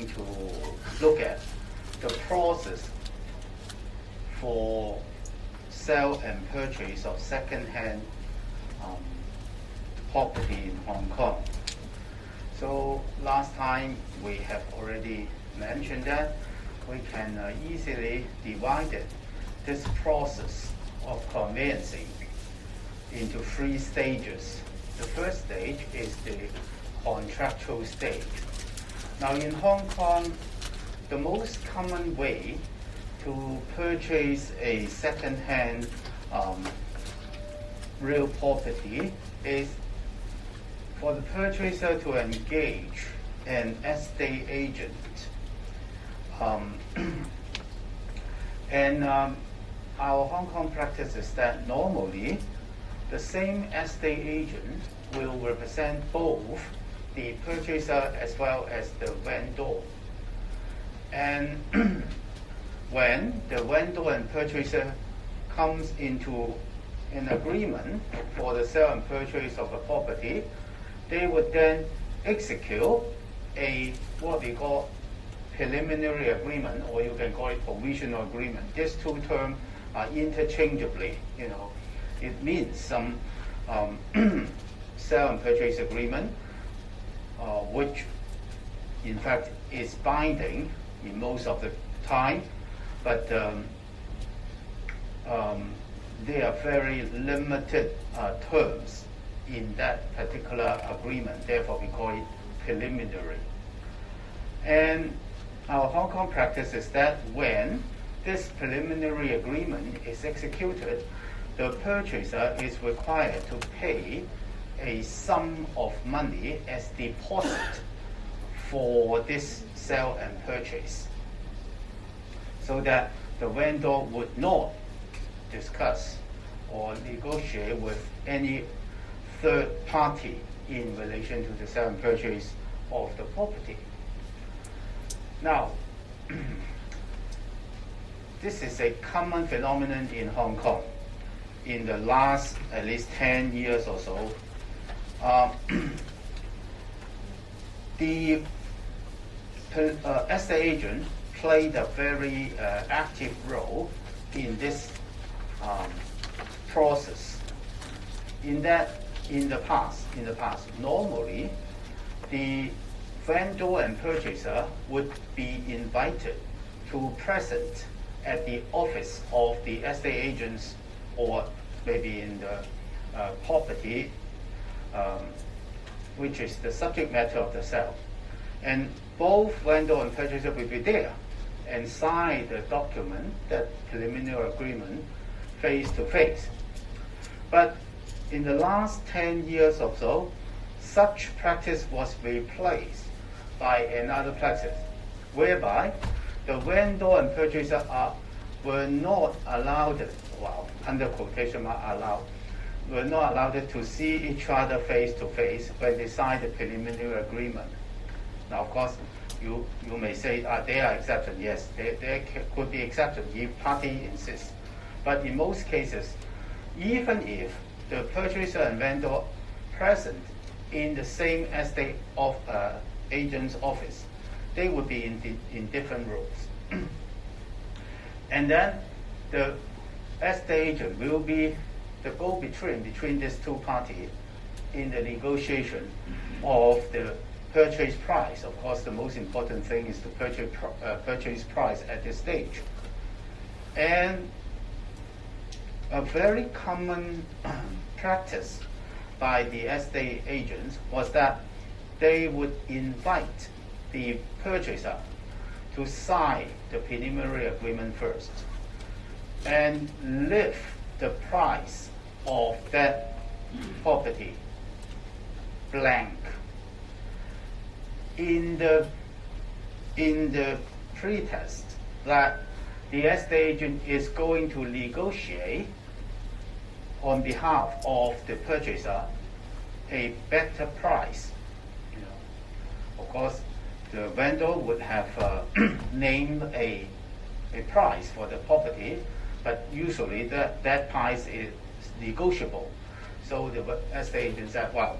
going to look at the process for sale and purchase of second-hand property in Hong Kong. So last time we have already mentioned that we can easily divide this process of conveyancing into 3 stages. The first stage is the contractual state. Now in Hong Kong, the most common way to purchase a second-hand real property is for the purchaser to engage an estate agent. Our Hong Kong practice is that normally the same estate agent will represent both the purchaser as well as the vendor. And when the vendor and purchaser comes into an agreement for the sale and purchase of a property, they would then execute what we call preliminary agreement, or you can call it provisional agreement. These 2 terms are interchangeably. It means some sale and purchase agreement, which in fact is binding in most of the time, but there are very limited terms in that particular agreement. Therefore, we call it preliminary. And our Hong Kong practice is that when this preliminary agreement is executed, the purchaser is required to pay a sum of money as deposit for this sale and purchase, so that the vendor would not discuss or negotiate with any third party in relation to the sale and purchase of the property. Now, this is a common phenomenon in Hong Kong in the last at least 10 years or so. The estate agent played a very active role in this process. In the past, normally the vendor and purchaser would be invited to present at the office of the estate agents, or maybe in the property, which is the subject matter of the sale. And both vendor and purchaser will be there and sign the document, that preliminary agreement, face to face. But in the last 10 years or so, such practice was replaced by another practice, whereby the vendor and purchaser were not allowed, under quotation mark allowed, were not allowed to see each other face to face when they signed the preliminary agreement. Now, of course, you may say there are exceptions. Yes, there could be exceptions if party insists. But in most cases, even if the purchaser and vendor present in the same estate of agent's office, they would be in different rooms. And then the estate agent will be the go-between between these 2 parties in the negotiation of the purchase price. Of course, the most important thing is the purchase price at this stage. And a very common practice by the estate agents was that they would invite the purchaser to sign the preliminary agreement first and leave the price of that property blank. In the pretext that the estate agent is going to negotiate on behalf of the purchaser a better price. Of course, the vendor would have named a price for the property, but usually that price is negotiable. So the estate agent said, well,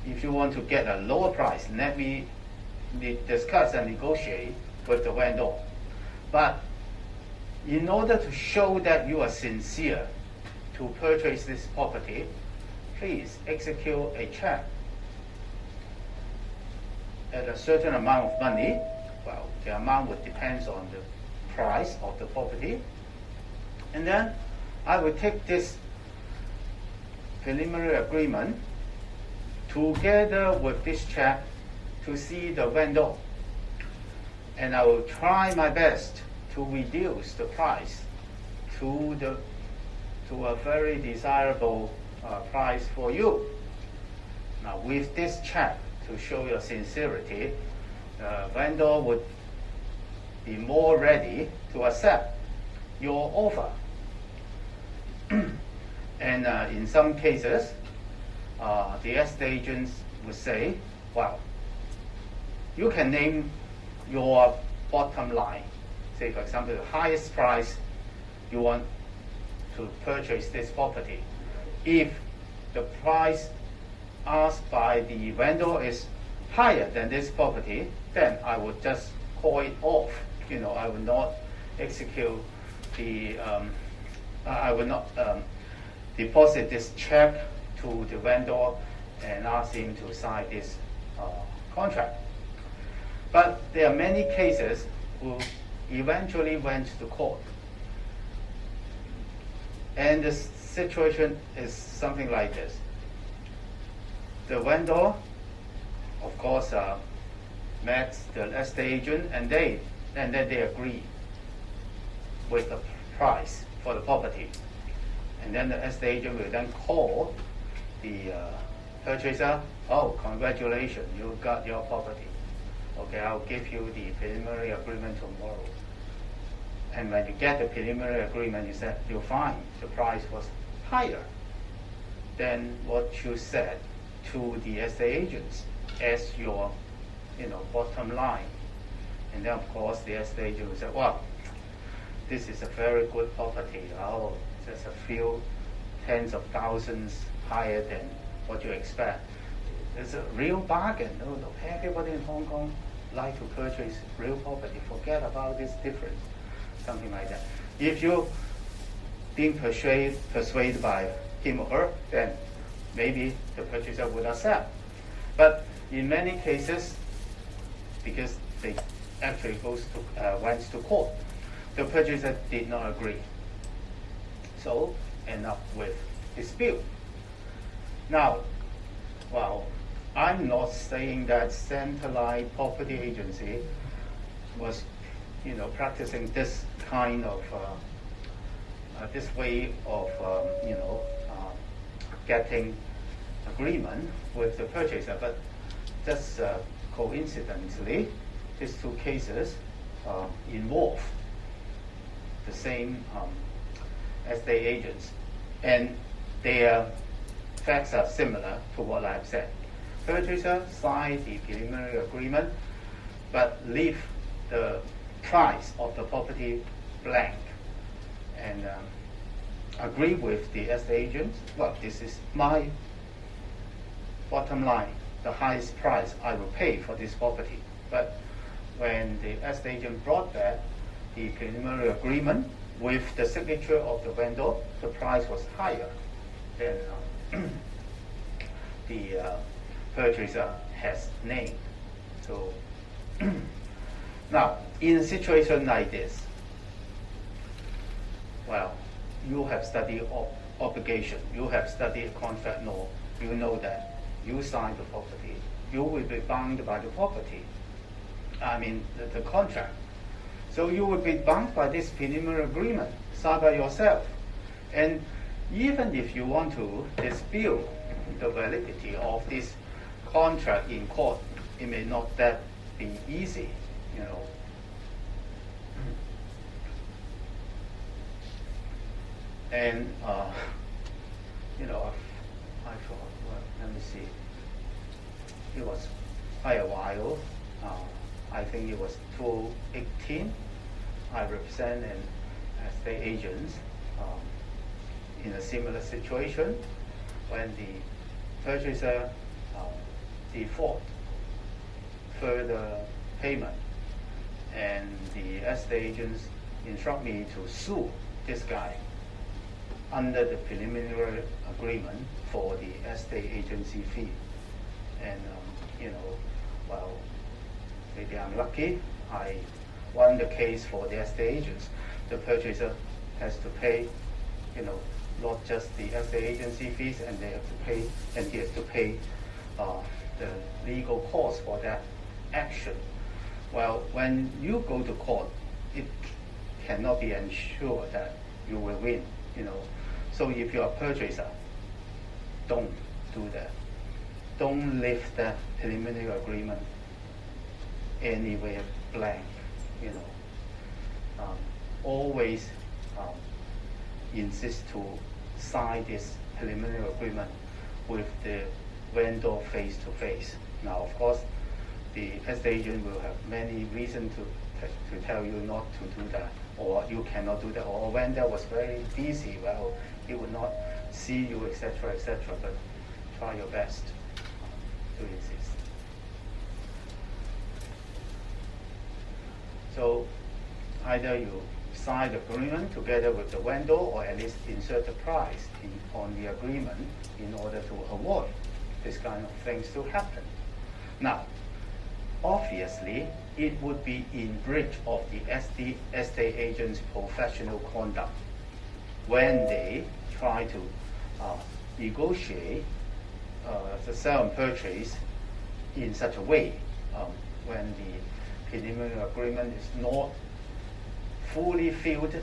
if you want to get a lower price, let me discuss and negotiate with the vendor. But in order to show that you are sincere to purchase this property, please execute a check at a certain amount of money. Well, the amount would depend on the price of the property. And then I will take this preliminary agreement together with this check to see the vendor. And I will try my best to reduce the price to a very desirable price for you. Now, with this check to show your sincerity, the vendor would be more ready to accept your offer. And in some cases, the estate agents would say, well, you can name your bottom line. Say, for example, the highest price you want to purchase this property. If the price asked by the vendor is higher than this property, then I would just call it off. I would not execute I will not deposit this check to the vendor and ask him to sign this contract. But there are many cases who eventually went to court. And the situation is something like this. The vendor, of course, met the estate agent, and then they agreed with the price for the property. And then the estate agent will then call the purchaser. Oh, congratulations, you got your property. Okay, I'll give you the preliminary agreement tomorrow. And when you get the preliminary agreement, you'll find the price was higher than what you said to the estate agents as your bottom line. And then, of course, the estate agent will say, well, this is a very good property. Oh, just a few tens of thousands higher than what you expect. It's a real bargain. No, everybody in Hong Kong like to purchase real property. Forget about this difference, something like that. If you're being persuaded by him or her, then maybe the purchaser would accept. But in many cases, because they actually went to court, the purchaser did not agree. So end up with dispute. Now, well, I'm not saying that Centralized Property Agency was, practicing this kind of this way of getting agreement with the purchaser, but just coincidentally, these two cases involve the same estate agents, and their facts are similar to what I've said. Purchaser signed the preliminary agreement, but leave the price of the property blank, and agree with the estate agent. Well, this is my bottom line, the highest price I will pay for this property. But when the estate agent brought back the preliminary agreement with the signature of the vendor, the price was higher than the purchaser has named. So now, in a situation like this, well, you have studied obligation, you have studied contract law, you know that you signed the property, you will be bound by the property. The contract. So you will be bound by this preliminary agreement signed by yourself. And even if you want to dispute the validity of this contract in court, it may not that be easy, And I thought, well, let me see. It was quite a while. I think it was 2018. I represent an estate agent in a similar situation when the purchaser default further payment. And the estate agents instruct me to sue this guy under the preliminary agreement for the estate agency fee. And, well, maybe I'm lucky. I won the case for the estate agents. The purchaser has to pay, not just the estate agency fees, and they have to pay, and he has to pay the legal costs for that action. Well, when you go to court, it cannot be ensured that you will win, So if you're a purchaser, don't do that. Don't leave that preliminary agreement anywhere blank, Always insist to sign this preliminary agreement with the vendor face to face. Now, of course, the estate agent will have many reasons to tell you not to do that, or you cannot do that, or when that was very busy, well, he would not see you, etc., etc. But try your best to insist. So either you sign the agreement together with the vendor, or at least insert the price on the agreement in order to avoid this kind of things to happen. Now, obviously, it would be in breach of the estate agent's professional conduct when they try to negotiate the sale and purchase in such a way when the preliminary agreement is not fully filled.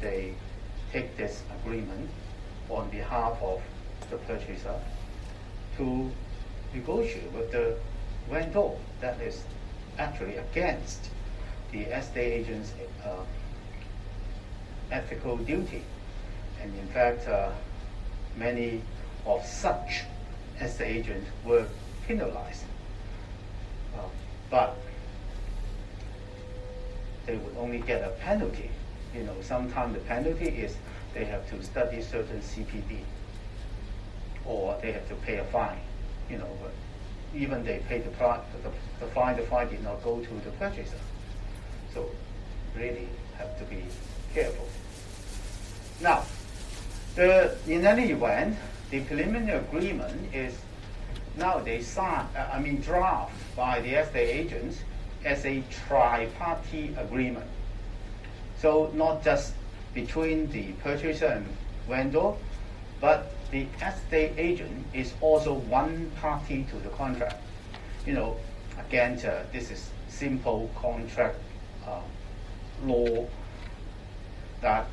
They take this agreement on behalf of the purchaser to negotiate with the vendor. That is actually against the estate agent's ethical duty. And in fact, many of such estate agents were penalized. But they would only get a penalty. Sometimes the penalty is they have to study certain CPD, or they have to pay a fine. But even they pay the fine did not go to the purchaser. So really have to be careful. Now, in any event, the preliminary agreement is nowadays draft by the estate agents as a tri-party agreement. So not just between the purchaser and vendor, but the estate agent is also one party to the contract. Again, this is simple contract law that,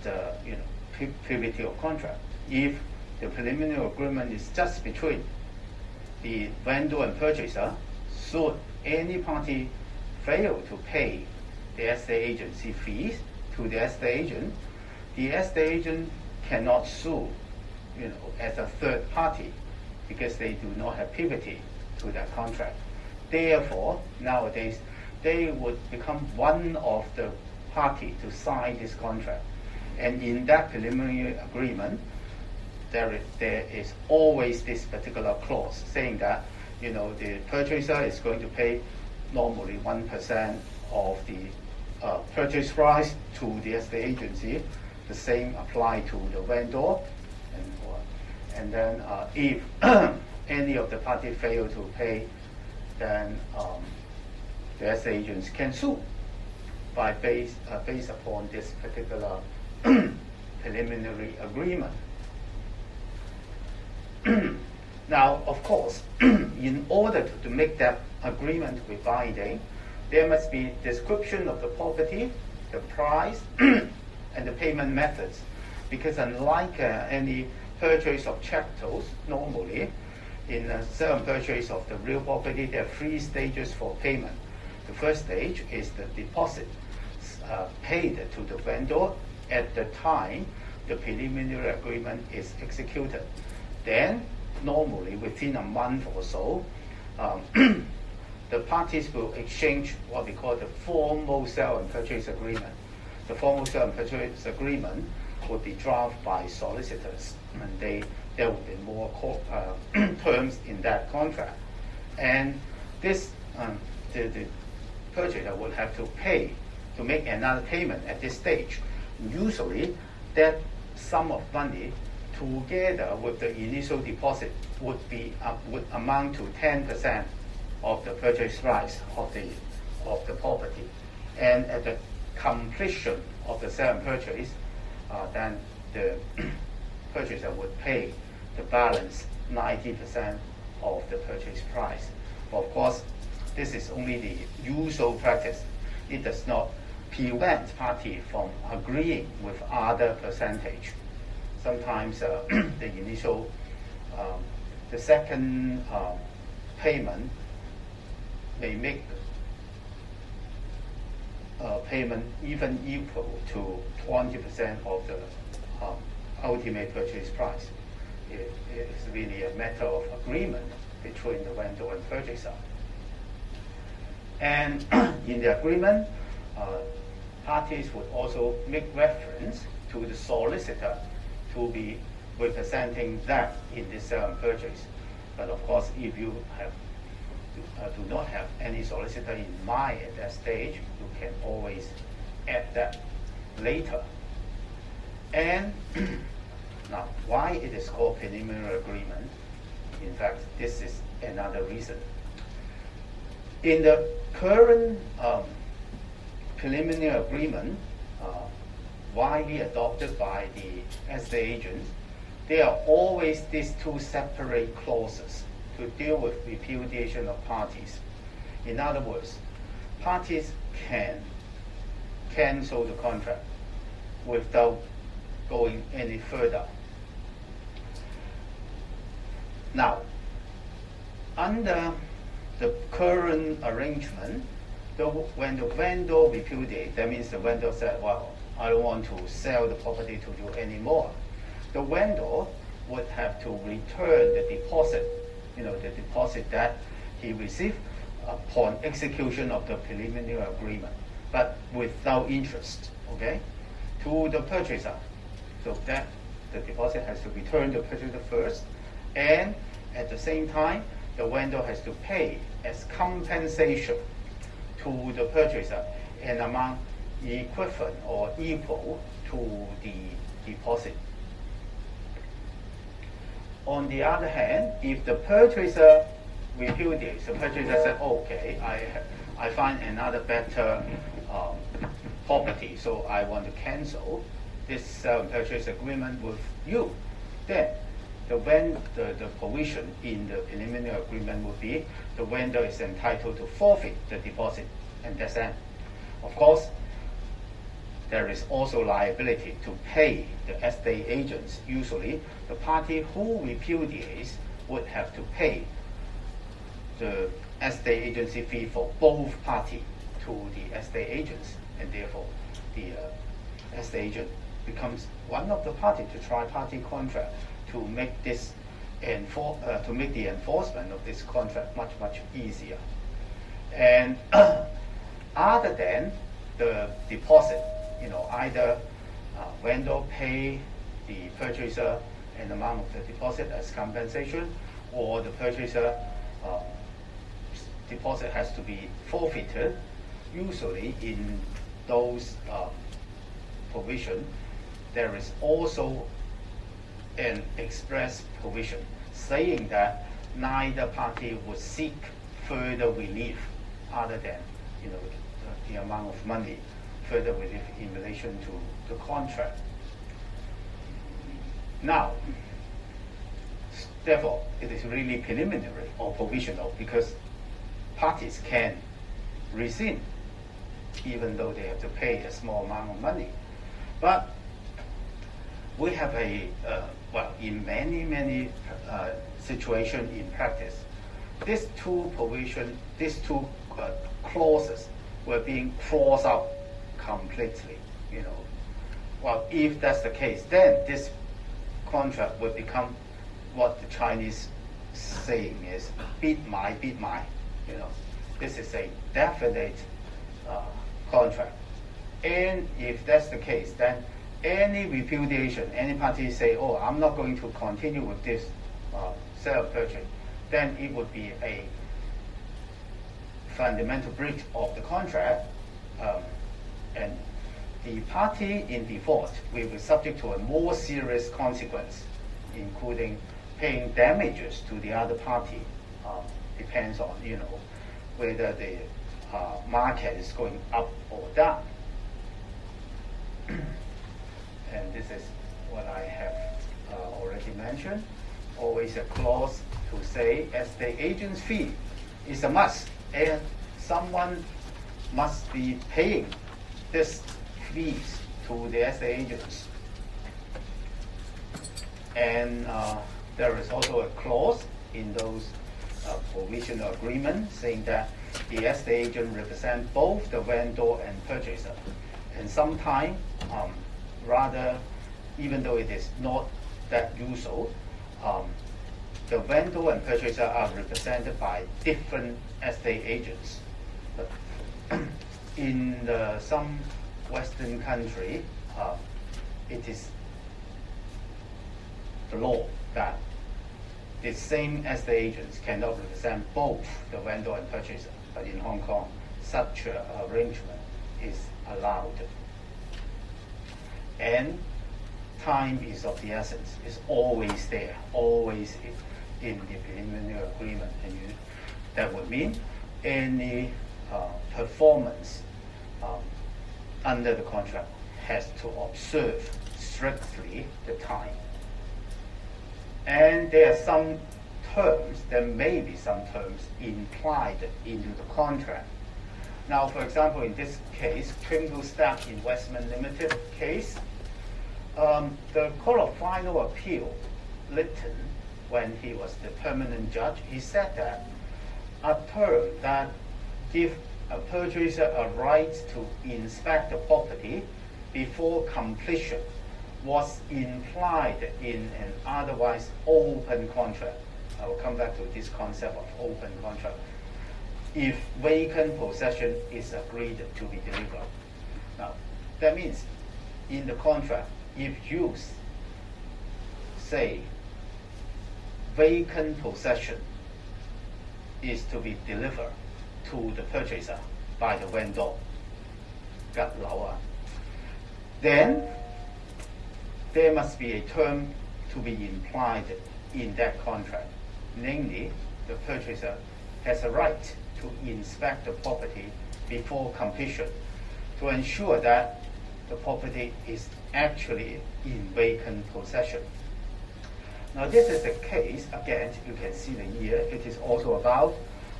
privity of contract. If the preliminary agreement is just between the vendor and purchaser, should any party fail to pay the estate agency fees to the estate agent cannot sue, as a third party, because they do not have privity to that contract. Therefore, nowadays, they would become one of the party to sign this contract. And in that preliminary agreement, there is always this particular clause saying that, the purchaser is going to pay normally 1% of the purchase price to the estate agency. The same apply to the vendor, and then if any of the party fail to pay, then the estate agents can sue by based upon this particular preliminary agreement. Now, of course, in order to make that agreement to be binding, there must be description of the property, the price, and the payment methods. Because unlike any purchase of chattels, normally, in a sale and purchase of the real property, there are 3 stages for payment. The first stage is the deposit paid to the vendor at the time the preliminary agreement is executed. Then, normally within a month or so, the parties will exchange what we call the formal sale and purchase agreement. The formal sale and purchase agreement would be drafted by solicitors, and there will be more terms in that contract. And this the purchaser would have to pay to make another payment at this stage. Usually, that sum of money together with the initial deposit would amount to 10% of the purchase price of the property, and at the completion of the sale and purchase, then the purchaser would pay the balance 90% of the purchase price. Of course, this is only the usual practice. It does not prevent party from agreeing with other percentage. Sometimes the initial, the second payment may make payment even equal to 20% of the ultimate purchase price. It is really a matter of agreement between the vendor and purchaser. And in the agreement, parties would also make reference to the solicitor to be representing them in this sale and purchase. But of course, if you do not have any solicitor in mind at that stage, you can always add that later. And now, why it is called preliminary agreement? In fact, this is another reason. In the current preliminary agreement, widely adopted by the estate agents, there are always these two separate clauses to deal with repudiation of parties. In other words, parties can cancel the contract without going any further. Now, under the current arrangement, when the vendor repudiates, that means the vendor said, well, I don't want to sell the property to you anymore. The vendor would have to return the deposit, the deposit that he received upon execution of the preliminary agreement, but without interest, okay, to the purchaser. So that the deposit has to return to the purchaser first, and at the same time, the vendor has to pay as compensation to the purchaser an amount equivalent or equal to the deposit. On the other hand, if the purchaser repudiates, the purchaser said, okay, I find another better property, so I want to cancel this purchase agreement with you, then the provision in the preliminary agreement would be the vendor is entitled to forfeit the deposit, and that's it. Of course, there is also liability to pay the estate agents. Usually, the party who repudiates would have to pay the estate agency fee for both parties to the estate agents, and therefore the estate agent becomes one of the parties to tri-party contract to make this to make the enforcement of this contract much easier. And other than the deposit, either vendor pay the purchaser an amount of the deposit as compensation, or the purchaser deposit has to be forfeited. Usually in those provision, there is also an express provision saying that neither party would seek further relief other than the amount of money, further relief in relation to the contract. Now, therefore, it is really preliminary or provisional because parties can rescind even though they have to pay a small amount of money. But we have in many situations in practice, these two clauses were being crossed out completely. Well, if that's the case, then this contract would become what the Chinese saying is "bid my." This is a definite contract, and if that's the case, then any repudiation, any party say, "Oh, I'm not going to continue with this sale purchase," then it would be a fundamental breach of the contract, and the party in default will be subject to a more serious consequence, including paying damages to the other party. Depends on whether the market is going up or down. And this is what I have already mentioned. Always a clause to say estate agent's fee is a must, and someone must be paying this fees to the estate agents. And there is also a clause in those provisional agreements saying that the estate agent represents both the vendor and purchaser. And sometimes, rather, even though it is not that usual, the vendor and purchaser are represented by different estate agents. But in some Western country, it is the law that the same estate agents cannot represent both the vendor and purchaser. But in Hong Kong, such arrangement is allowed. And time is of the essence. It's always there, always in the preliminary agreement. And that would mean any performance under the contract has to observe strictly the time. And there are some terms, there may be some terms implied into the contract. Now, for example, in this case, Twinkle Stack Investment Limited case, the Court of Final Appeal, Lytton, when he was the permanent judge, he said that a term that gives a purchaser a right to inspect the property before completion was implied in an otherwise open contract. I will come back to this concept of open contract. If vacant possession is agreed to be delivered. Now, that means in the contract, if you say vacant possession is to be delivered to the purchaser by the vendor, then there must be a term to be implied in that contract. Namely, the purchaser has a right to inspect the property before completion to ensure that the property is actually in vacant possession. Now, this is the case, again, you can see the year. It is also about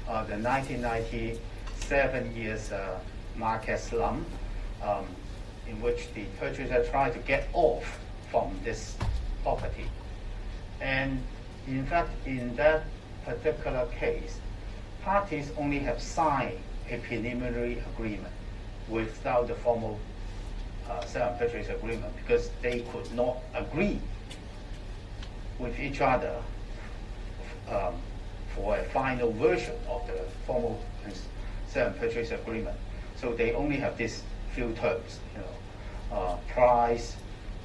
the 1997 years market slump, in which the purchaser tried to get off from this property. And in fact, in that particular case, parties only have signed a preliminary agreement without the formal sale and purchase agreement, because they could not agree with each other for a final version of the formal sale and purchase agreement. So they only have these few terms, price,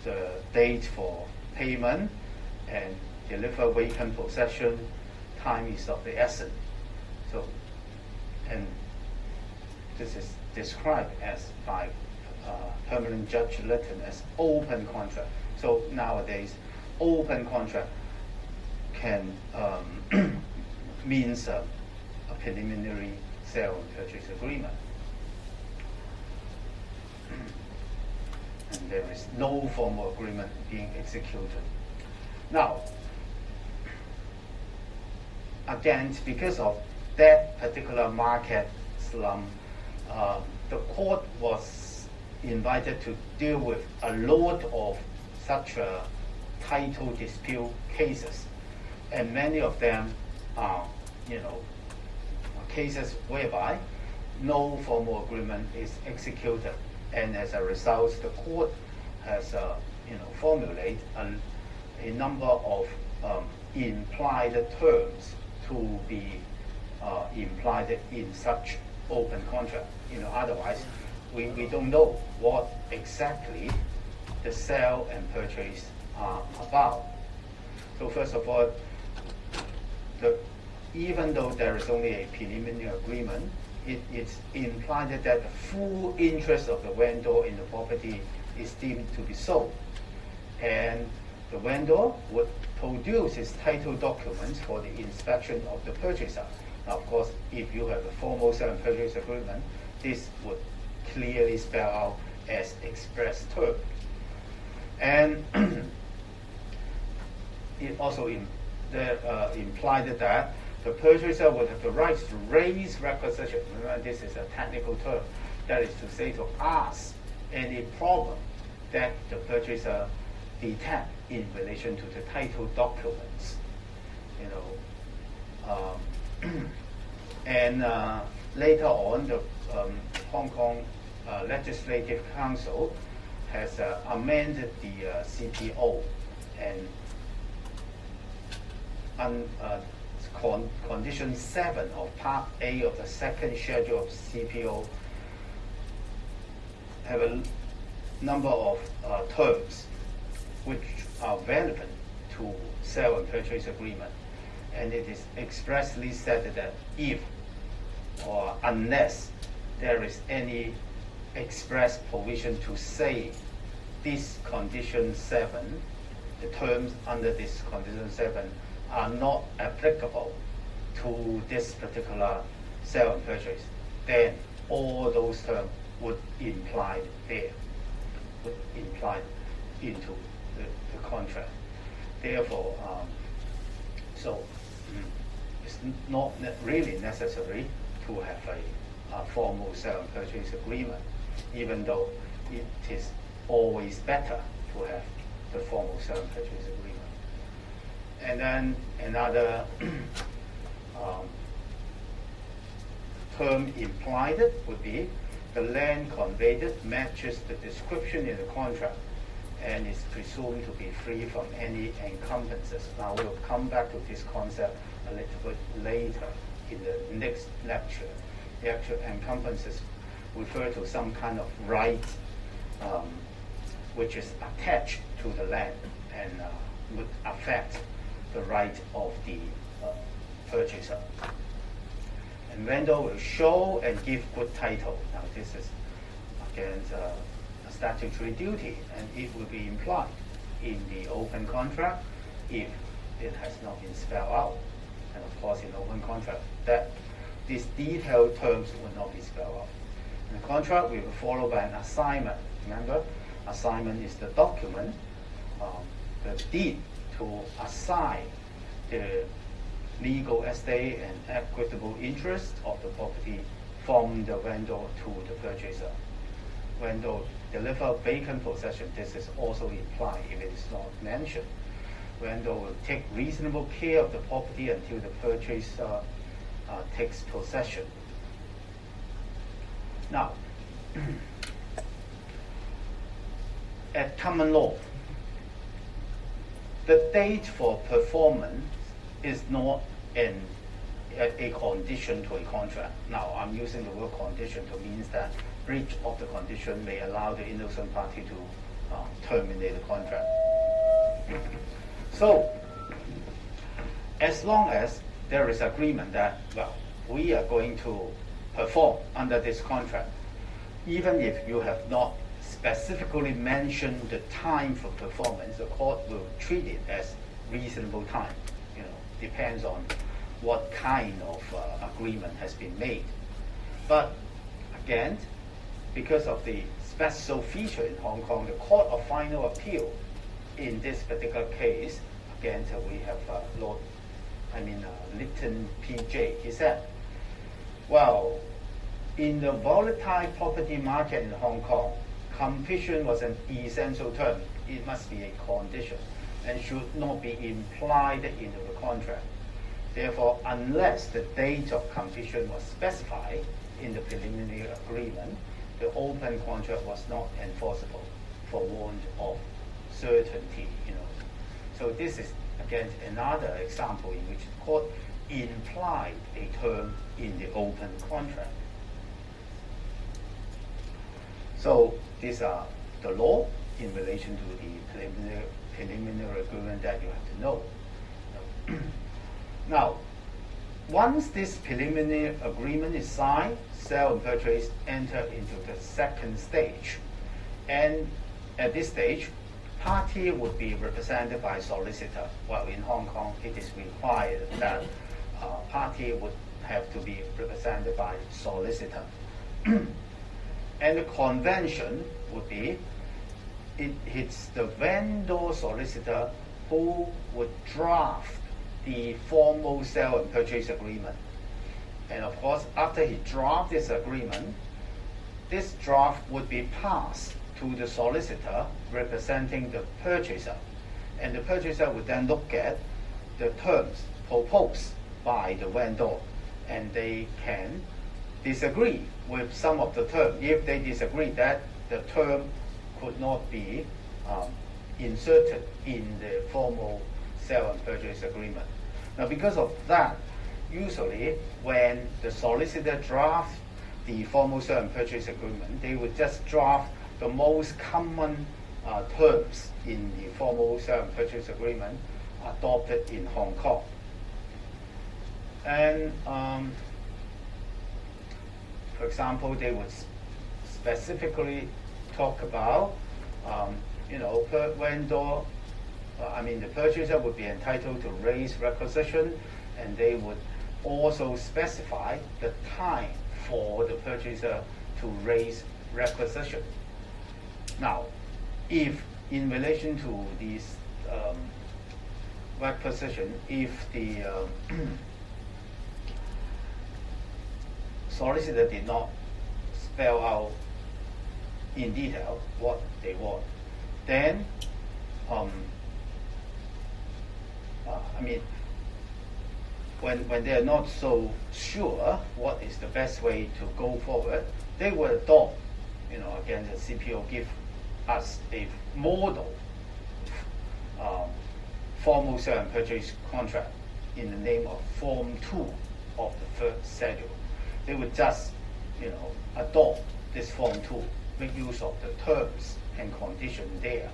the date for payment, and deliver vacant possession, time is of the essence. So, and this is described as by permanent judge Lytton as open contract. So nowadays, open contract can means a preliminary sale and purchase agreement. And there is no formal agreement being executed. Now, again, because of that particular market slump, the court was invited to deal with a lot of such title dispute cases, and many of them are, cases whereby no formal agreement is executed, and as a result, the court has, formulated a number of implied terms to be implied in such open contract. Otherwise, we don't know what exactly the sale and purchase are about. So first of all, even though there is only a preliminary agreement it's implied that the full interest of the vendor in the property is deemed to be sold. And the vendor would produce his title documents for the inspection of the purchaser. Now, of course, if you have a formal sale and purchase agreement, this would clearly spell out as express term. And it also implied that the purchaser would have the right to raise requisition. Remember, this is a technical term. That is to say, to ask any problem that the purchaser detect in relation to the title documents. And later on, the Hong Kong Legislative Council has amended the CPO and Condition 7 of Part A of the second schedule of CPO have a number of terms which are relevant to sale and purchase agreement. And it is expressly said that if or unless there is any express provision to say this Condition 7, the terms under this Condition 7 are not applicable to this particular sale and purchase, then all those terms would imply into the contract. Therefore, it's not really necessary to have a formal sale and purchase agreement, even though it is always better to have the formal sale and purchase agreement. And then another term implied would be the land conveyed matches the description in the contract and is presumed to be free from any encumbrances. Now we'll come back to this concept a little bit later in the next lecture. The actual encumbrances refer to some kind of right which is attached to the land and would affect the right of the purchaser. And vendor will show and give good title. Now this is again a statutory duty, and it will be implied in the open contract if it has not been spelled out. And of course, in open contract, that these detailed terms will not be spelled out. And the contract will be followed by an assignment. Remember, assignment is the document, the deed to assign the legal estate and equitable interest of the property from the vendor to the purchaser. Vendor deliver vacant possession. This is also implied if it is not mentioned. Vendor will take reasonable care of the property until the purchaser takes possession. Now, at common law, the date for performance is not a condition to a contract. Now, I'm using the word condition to mean that breach of the condition may allow the innocent party to terminate the contract. So, as long as there is agreement that, well, we are going to perform under this contract, even if you have not specifically mentioned the time for performance, the court will treat it as reasonable time. Depends on what kind of agreement has been made. But again, because of the special feature in Hong Kong, the Court of Final Appeal in this particular case, again, we have Lytton P.J. He said, well, in the volatile property market in Hong Kong, completion was an essential term. It must be a condition and should not be implied into the contract. Therefore, unless the date of completion was specified in the preliminary agreement, the open contract was not enforceable for want of certainty. So this is again another example in which the court implied a term in the open contract. So these are the law in relation to the preliminary agreement that you have to know. Now, once this preliminary agreement is signed, sale and purchase enter into the second stage. And at this stage, party would be represented by solicitor. Well, in Hong Kong, it is required that party would have to be represented by solicitor. And the convention would be, it's the vendor solicitor who would draft the formal sale and purchase agreement. And of course, after he drafts this agreement, this draft would be passed to the solicitor representing the purchaser. And the purchaser would then look at the terms proposed by the vendor, and they can disagree with some of the terms. If they disagree that the term could not be inserted in the formal sale and purchase agreement. Now, because of that, usually when the solicitor drafts the formal sale and purchase agreement, they would just draft the most common terms in the formal sale and purchase agreement adopted in Hong Kong. And for example, they would specifically talk about, per vendor, the purchaser would be entitled to raise requisition, and they would also specify the time for the purchaser to raise requisition. Now, if in relation to these requisition, if the solicitor did not spell out in detail what they want, then when they are not so sure what is the best way to go forward, they will adopt, again, the CPO give us a model formal sale and purchase contract in the name of Form 2 of the third schedule. They would just, adopt this Form 2, make use of the terms and conditions there,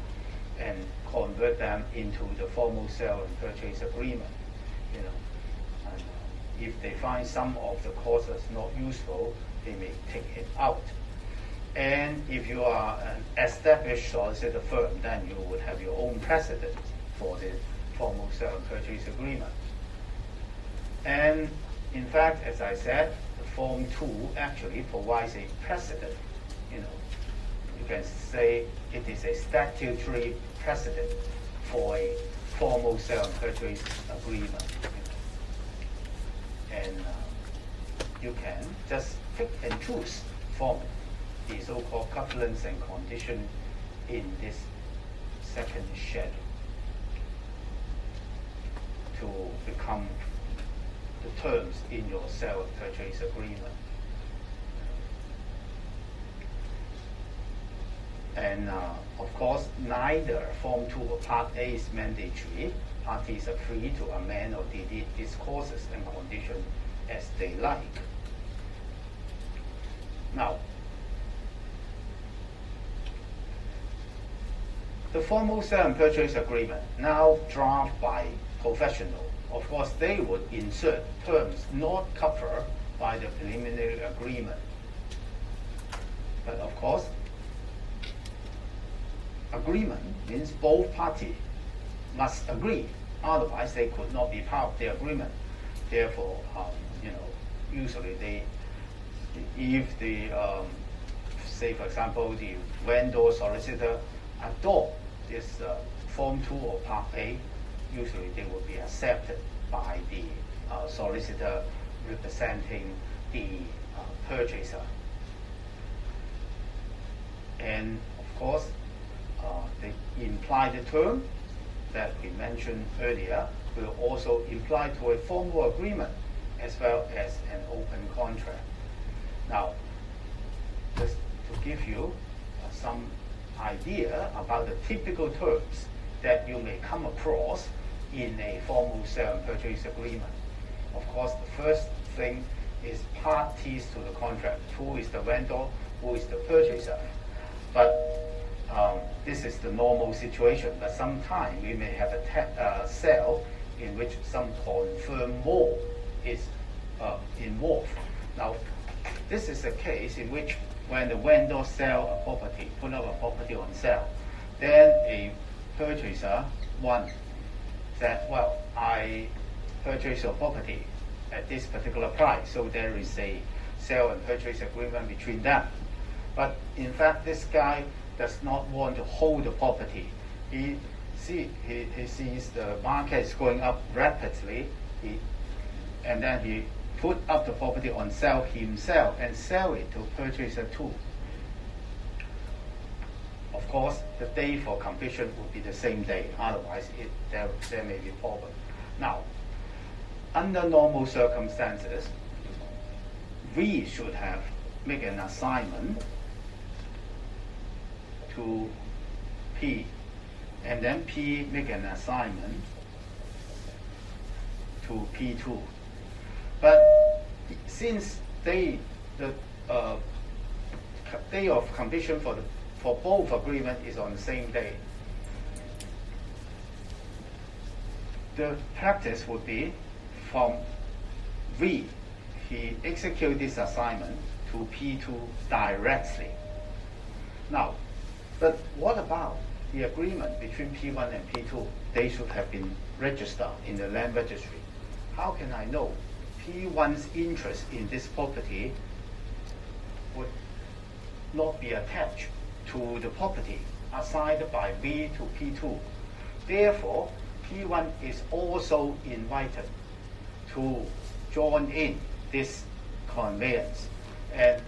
and convert them into the formal sale and purchase agreement. And if they find some of the clauses not useful, they may take it out. And if you are an established solicitor firm, then you would have your own precedent for the formal sale and purchase agreement. And in fact, as I said, the Form 2 actually provides a precedent. You can say it is a statutory precedent for a formal sale and purchase agreement. And you can just pick and choose from the so-called couplings and condition in this second schedule to become the terms in your sale and purchase agreement. And of course, neither Form 2 or Part A is mandatory. Parties are free to amend or delete these clauses and conditions as they like. Now, the formal sale and purchase agreement, now drafted by professional, of course, they would insert terms not covered by the preliminary agreement. But of course, agreement means both parties must agree, otherwise they could not be part of the agreement. Therefore, usually if the say for example the vendor solicitor adopt this Form 2 or Part A, usually they will be accepted by the solicitor representing the purchaser. And of course, the implied term that we mentioned earlier will also imply to a formal agreement as well as an open contract. Now, just to give you some idea about the typical terms that you may come across in a formal sale and purchase agreement. Of course, the first thing is parties to the contract. Who is the vendor? Who is the purchaser? But this is the normal situation. But sometimes we may have a sale in which some confirmed mall is involved. Now, this is a case in which when the vendor sell a property, put up a property on sale, then a purchaser said, well, I purchased your property at this particular price, so there is a sale and purchase agreement between them. But in fact, this guy does not want to hold the property. He sees the market is going up rapidly, and then he put up the property on sale himself and sell it to purchaser too. Of course, the day for completion would be the same day. Otherwise, there may be a problem. Now, under normal circumstances, we should have make an assignment to P, and then P make an assignment to P2. But since the day of completion for both agreement is on the same day, the practice would be from V, he execute this assignment to P2 directly. Now, but what about the agreement between P1 and P2? They should have been registered in the land registry. How can I know P1's interest in this property would not be attached to the property assigned by V to P2? Therefore, P1 is also invited to join in this conveyance, and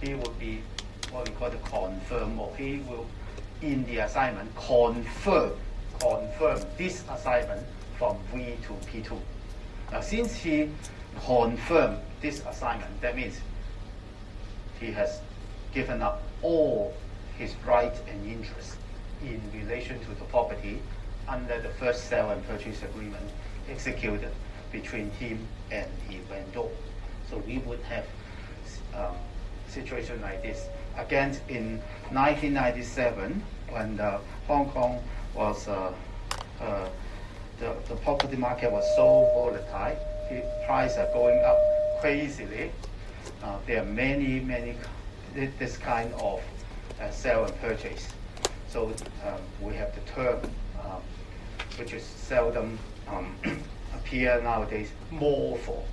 he would be what we call the confirmer. He will, in the assignment, confirm this assignment from V to P2. Now, since he confirmed this assignment, that means he has given up all his rights and interests in relation to the property under the first sale and purchase agreement executed between him and the vendor. So we would have situation like this. Again, in 1997, when Hong Kong was the property market was so volatile, the prices are going up crazily. There are many this kind of sale and purchase. So we have the term, which is seldom appear nowadays, more for.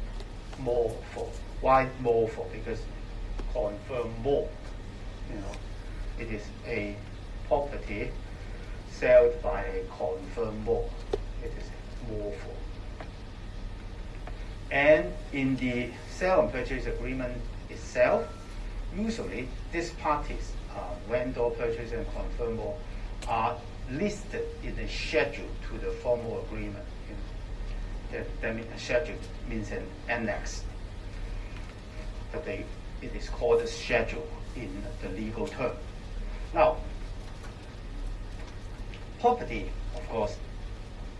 Why more for? Because confirm more. It is a property sold by a confirm more. It is more for. And in the sale and purchase agreement itself, usually these parties, vendor, purchaser, and confirmer, are listed in the schedule to the formal agreement. That means a schedule means an annex, but it is called a schedule in the legal term. Now, property, of course,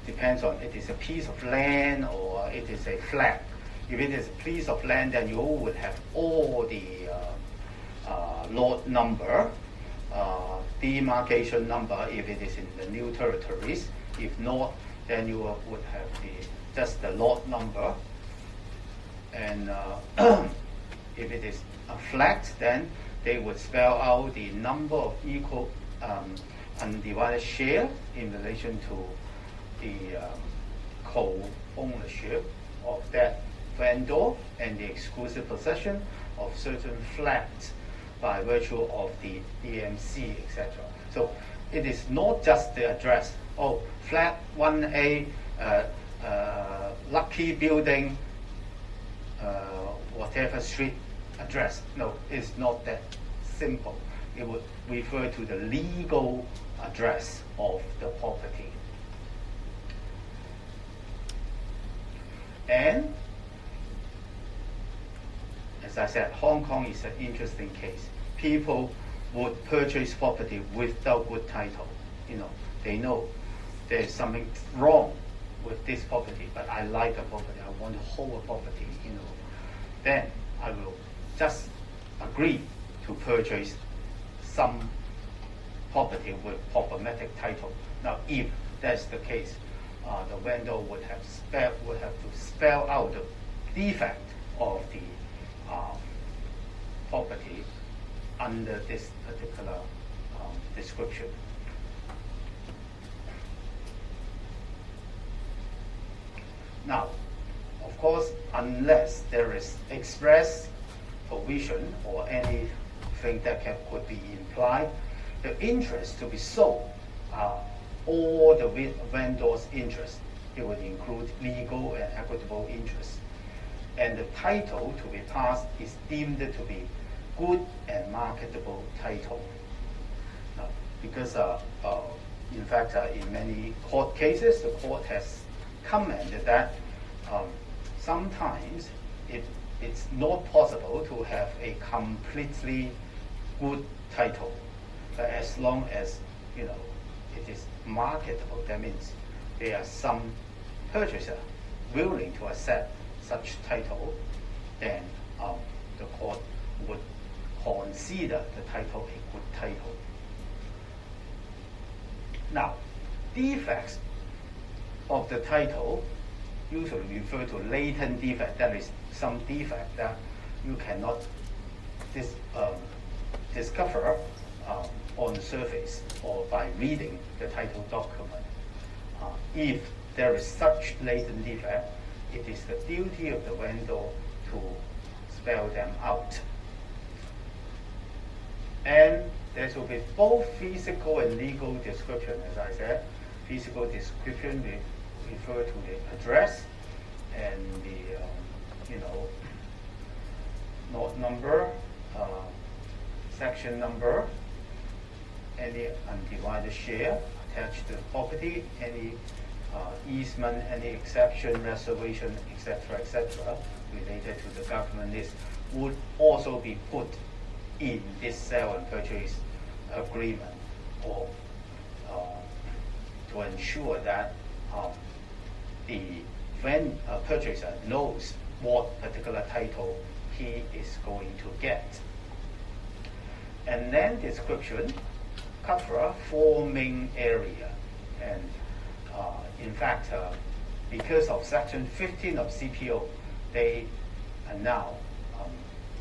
depends on it is a piece of land or it is a flat. If it is a piece of land, then you would have all the lot number, demarcation number if it is in the new territories. If not, then you would have just the lot number. And if it is a flat, then they would spell out the number of equal undivided share in relation to the co-ownership of that vendor and the exclusive possession of certain flats by virtue of the DMC, etc. So it is not just the address. Oh, flat 1A, Lucky Building, whatever street address. No, it's not that simple. It would refer to the legal address of the property. And as I said, Hong Kong is an interesting case. People would purchase property without good title. They know there's something wrong with this property, but I like the property. I want to hold a property. Then I will just agree to purchase some property with problematic title. Now, if that's the case, the vendor would have to spell out the defect of the property under this particular description. Now, of course, unless there is express provision or anything that could be implied, the interest to be sold are all the vendor's interest. It would include legal and equitable interest. And the title to be passed is deemed to be good and marketable title. Now, because in fact, in many court cases, the court has commented that sometimes it's not possible to have a completely good title, but as long as it is marketable, that means there are some purchaser willing to accept such title, then the court would consider the title a good title. Now, defects of the title usually refer to latent defect. That is some defect that you cannot discover on the surface or by reading the title document. If there is such latent defect, it is the duty of the vendor to spell them out. And there will be both physical and legal description, as I said. Physical description refer to the address and the lot number, section number, any undivided share attached to the property, any easement, any exception, reservation, etc., related to the government list would also be put in this sale and purchase agreement, or to ensure that the purchaser knows what particular title he is going to get. And then description cover 4 main area, and in fact, because of section 15 of CPO, they are now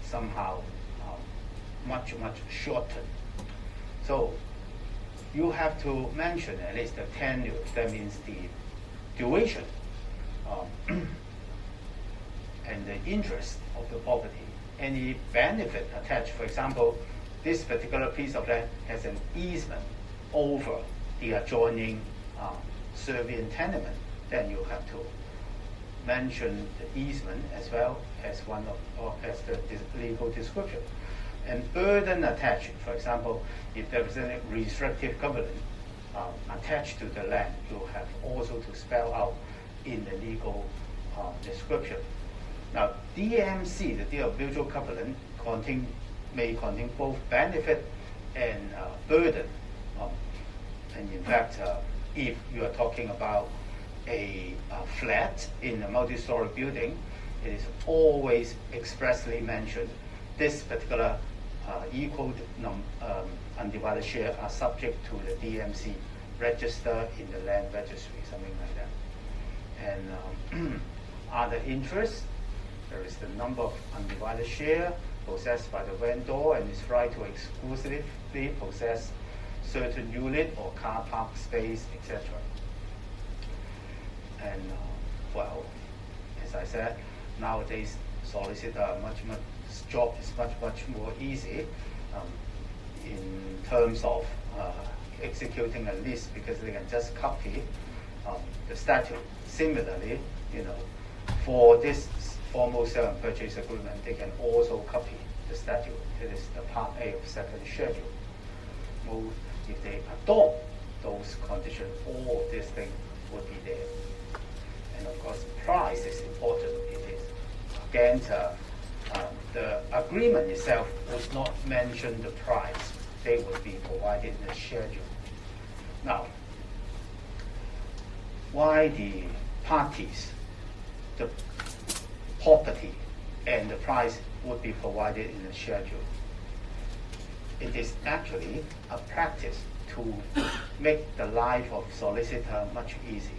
somehow much shortened. So you have to mention at least the tenure, that means the duration, and the interest of the property, any benefit attached. For example, this particular piece of land has an easement over the adjoining Servian tenement, then you have to mention the easement as well as one of as the legal description. And burden attached, for example, if there is any restrictive covenant attached to the land, you have also to spell out in the legal description. Now, DMC, the deed of mutual covenant, may contain both benefit and burden. And in fact, if you are talking about a flat in a multi-story building, it is always expressly mentioned this particular equal undivided share are subject to the DMC register in the land registry, something like that. And other interests, there is the number of undivided share possessed by the vendor and his right to exclusively possess certain unit or car park space, etc. And well, as I said, nowadays solicitor job is much more easy in terms of executing a lease, because they can just copy the statute. Similarly, for this formal sale and purchase agreement, they can also copy the statute. It is the Part A of second schedule. If they adopt those conditions, all of these things would be there. And of course, price is important. It is again the agreement itself would not mention the price. They would be provided in the schedule. Now, why the parties, the property, and the price would be provided in the schedule? It is actually a practice to make the life of solicitor much easier.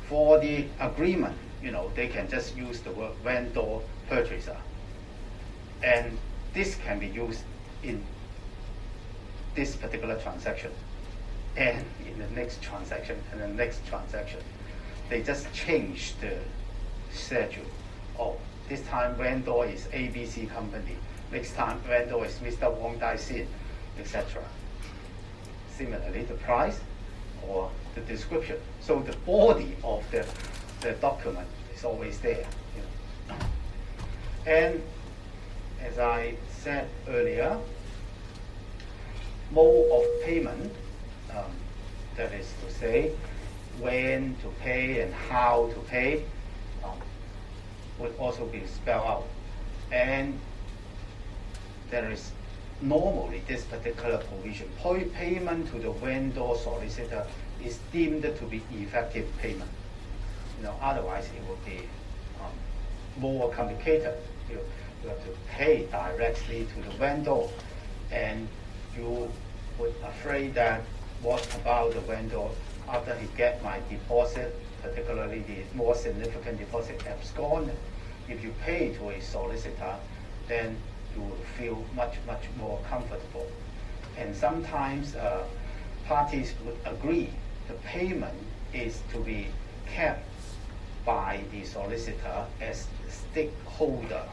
For the agreement they can just use the word vendor purchaser. And this can be used in this particular transaction and in the next transaction and the next transaction. They just change the schedule. Oh, this time vendor is ABC company. Next time vendor is Mr. Wang Dai-Sin, etc. Similarly, the price or the description. So the body of the document is always there. And as I said earlier, mode of payment, that is to say, when to pay and how to pay, would also be spelled out. And there is normally this particular provision. Payment to the vendor solicitor is deemed to be effective payment. Otherwise it would be more complicated. You have to pay directly to the vendor, and you would afraid that what about the vendor after he get my deposit, particularly the more significant deposit, abscond. If you pay to a solicitor, then you will feel much more comfortable. And sometimes parties would agree the payment is to be kept by the solicitor as stakeholder.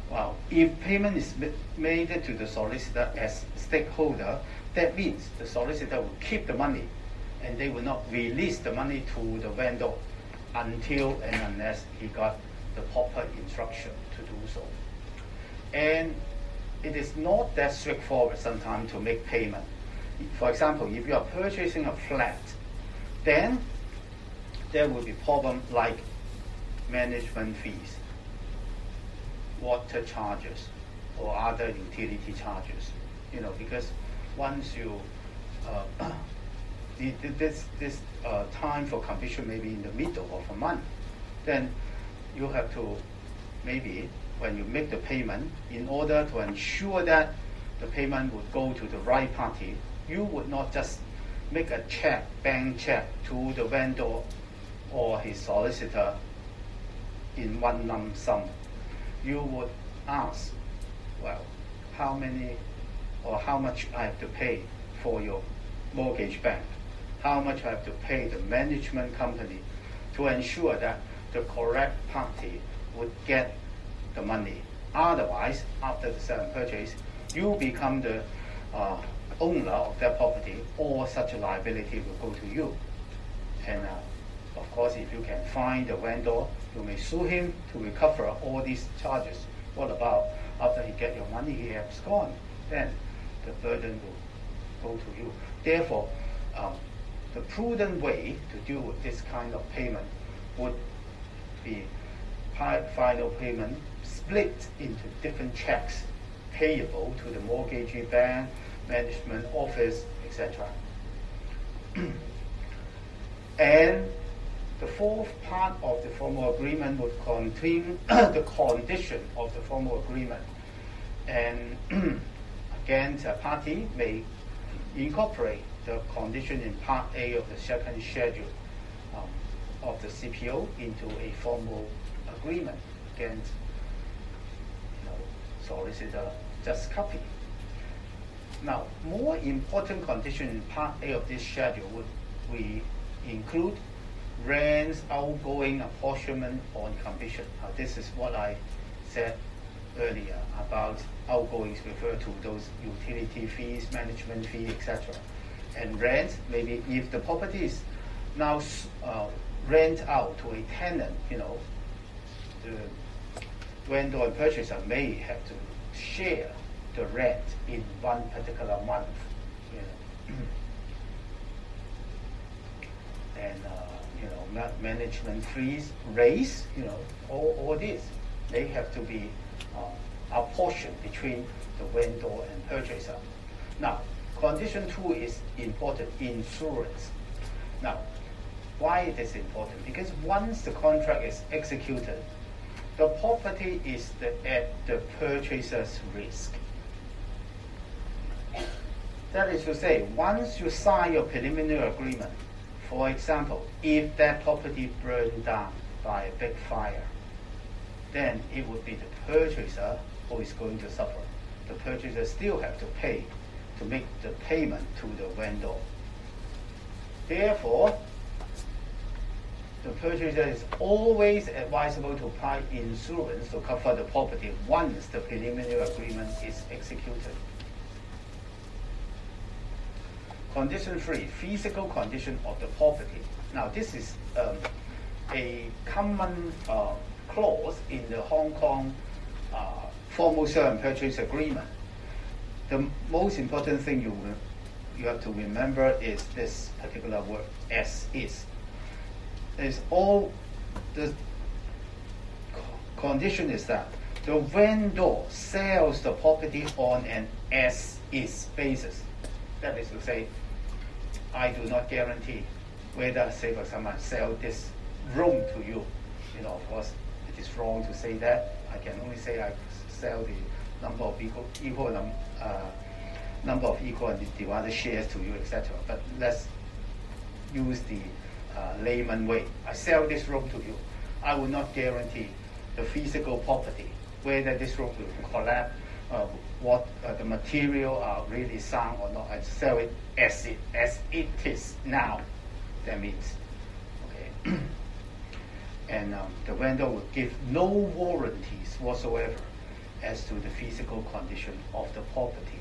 Well, if payment is made to the solicitor as stakeholder, that means the solicitor will keep the money and they will not release the money to the vendor until and unless he got the proper instruction to do so. And it is not that straightforward sometimes to make payment. For example, if you are purchasing a flat, then there will be problems like management fees, water charges, or other utility charges. Because once you this time for completion may be in the middle of a month, then you have to maybe when you make the payment, in order to ensure that the payment would go to the right party, you would not just make a check, bank check to the vendor or his solicitor in one lump sum. You would ask, well, how many or how much I have to pay for your mortgage bank, how much I have to pay the management company to ensure that the correct party would get the money. Otherwise, after the sale and purchase, you become the owner of that property, or such a liability will go to you. And of course, if you can find the vendor, you may sue him to recover all these charges. What about after he get your money, he abscond? Then the burden will go to you. Therefore, the prudent way to deal with this kind of payment would be final payment split into different checks payable to the mortgagee bank, management office, etc. And the fourth part of the formal agreement would contain the condition of the formal agreement. And again, the party may incorporate the condition in Part A of the second schedule of the CPO into a formal agreement. Again, solicitor just copy. Now, more important condition in Part A of this schedule would we include rents, outgoing, apportionment on completion. This is what I said earlier about outgoings refer to those utility fees, management fee, etc. And rent, maybe if the property is now rent out to a tenant, the vendor and purchaser may have to share the rent in one particular month. And management fees, raise, all this, they have to be apportioned between the vendor and purchaser. Now, condition 2 is important, insurance. Now, why it is important? Because once the contract is executed, the property is at the purchaser's risk. That is to say, once you sign your preliminary agreement, for example, if that property burned down by a big fire, then it would be the purchaser who is going to suffer. The purchaser still have to pay to make the payment to the vendor. Therefore, the purchaser is always advisable to apply insurance to cover the property once the preliminary agreement is executed. Condition 3, physical condition of the property. Now, this is a common clause in the Hong Kong formal sale and purchase agreement. The most important thing you have to remember is this particular word, as is. Is all the condition is that the vendor sells the property on an as-is basis. That is to say, I do not guarantee whether, say for example, I sell this room to you. You know, of course, it is wrong to say that. I can only say I sell the number of number of equal and divided shares to you, etc. But let's use the layman way. I sell this room to you. I will not guarantee the physical property, whether this room will collapse, what the material are really sound or not. I sell it as it is now. That means, okay. And the vendor will give no warranties whatsoever as to the physical condition of the property.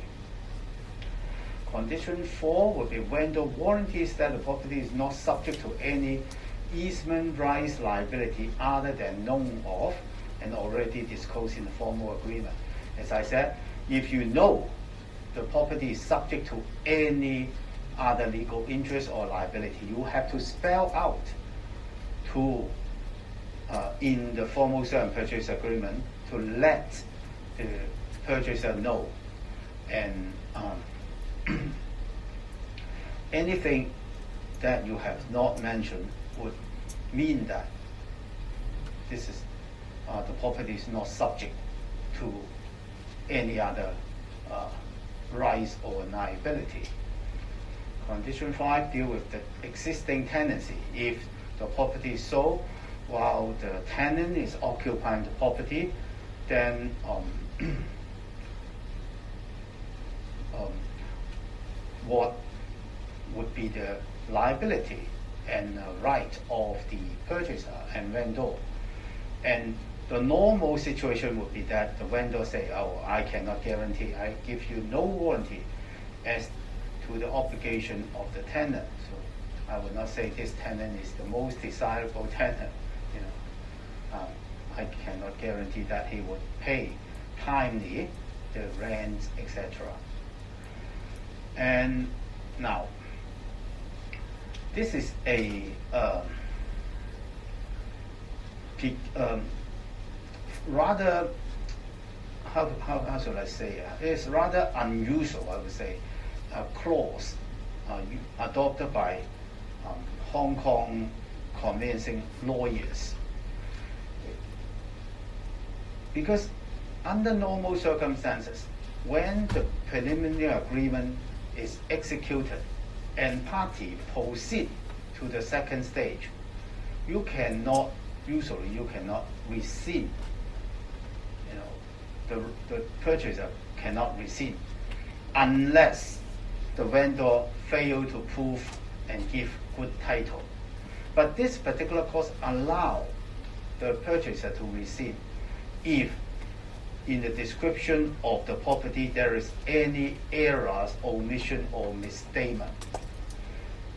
Condition 4 will be vendor warranties that the property is not subject to any easement rights liability other than known of and already disclosed in the formal agreement. As I said, if you know the property is subject to any other legal interest or liability, you have to spell out to in the formal sale and purchase agreement to let the purchaser know. And anything that you have not mentioned would mean that this is the property is not subject to any other rights or liability. Condition 5 deal with the existing tenancy. If the property is sold while the tenant is occupying the property, then what would be the liability and right of the purchaser and vendor? And the normal situation would be that the vendor say, oh, I cannot guarantee, I give you no warranty as to the obligation of the tenant. So I would not say this tenant is the most desirable tenant. You know, I cannot guarantee that he would pay timely the rent, etc. And now, this is a rather, how should I say? It's rather unusual, I would say, clause adopted by Hong Kong conveyancing lawyers. Because under normal circumstances, when the preliminary agreement is executed and party proceed to the second stage, usually you cannot rescind. You know, the purchaser cannot rescind unless the vendor fail to prove and give good title. But this particular clause allow the purchaser to rescind if in the description of the property there is any errors, omission, or misstatement.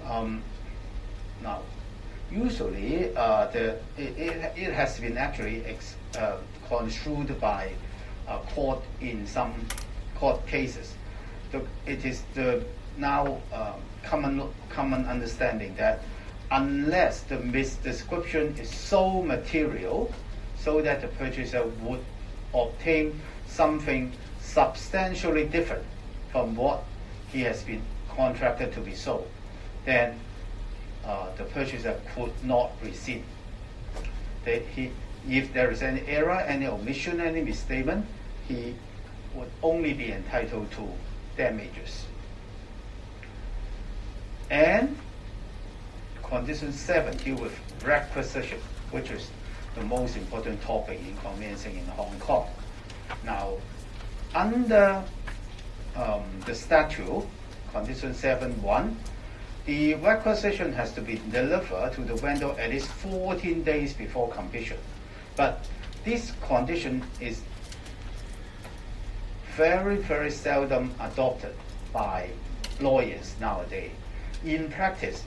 Now, usually it has been actually construed by a court in some court cases. It is the now common understanding that unless the misdescription is so material, so that the purchaser would obtain something substantially different from what he has been contracted to be sold, then the purchaser could not rescind. If there is any error, any omission, any misstatement, he would only be entitled to damages. And condition 7 deal with requisition, which is the most important topic in conveyancing in Hong Kong. Now, under the statute, condition 7.1, the requisition has to be delivered to the vendor at least 14 days before completion. But this condition is very, very seldom adopted by lawyers nowadays. In practice,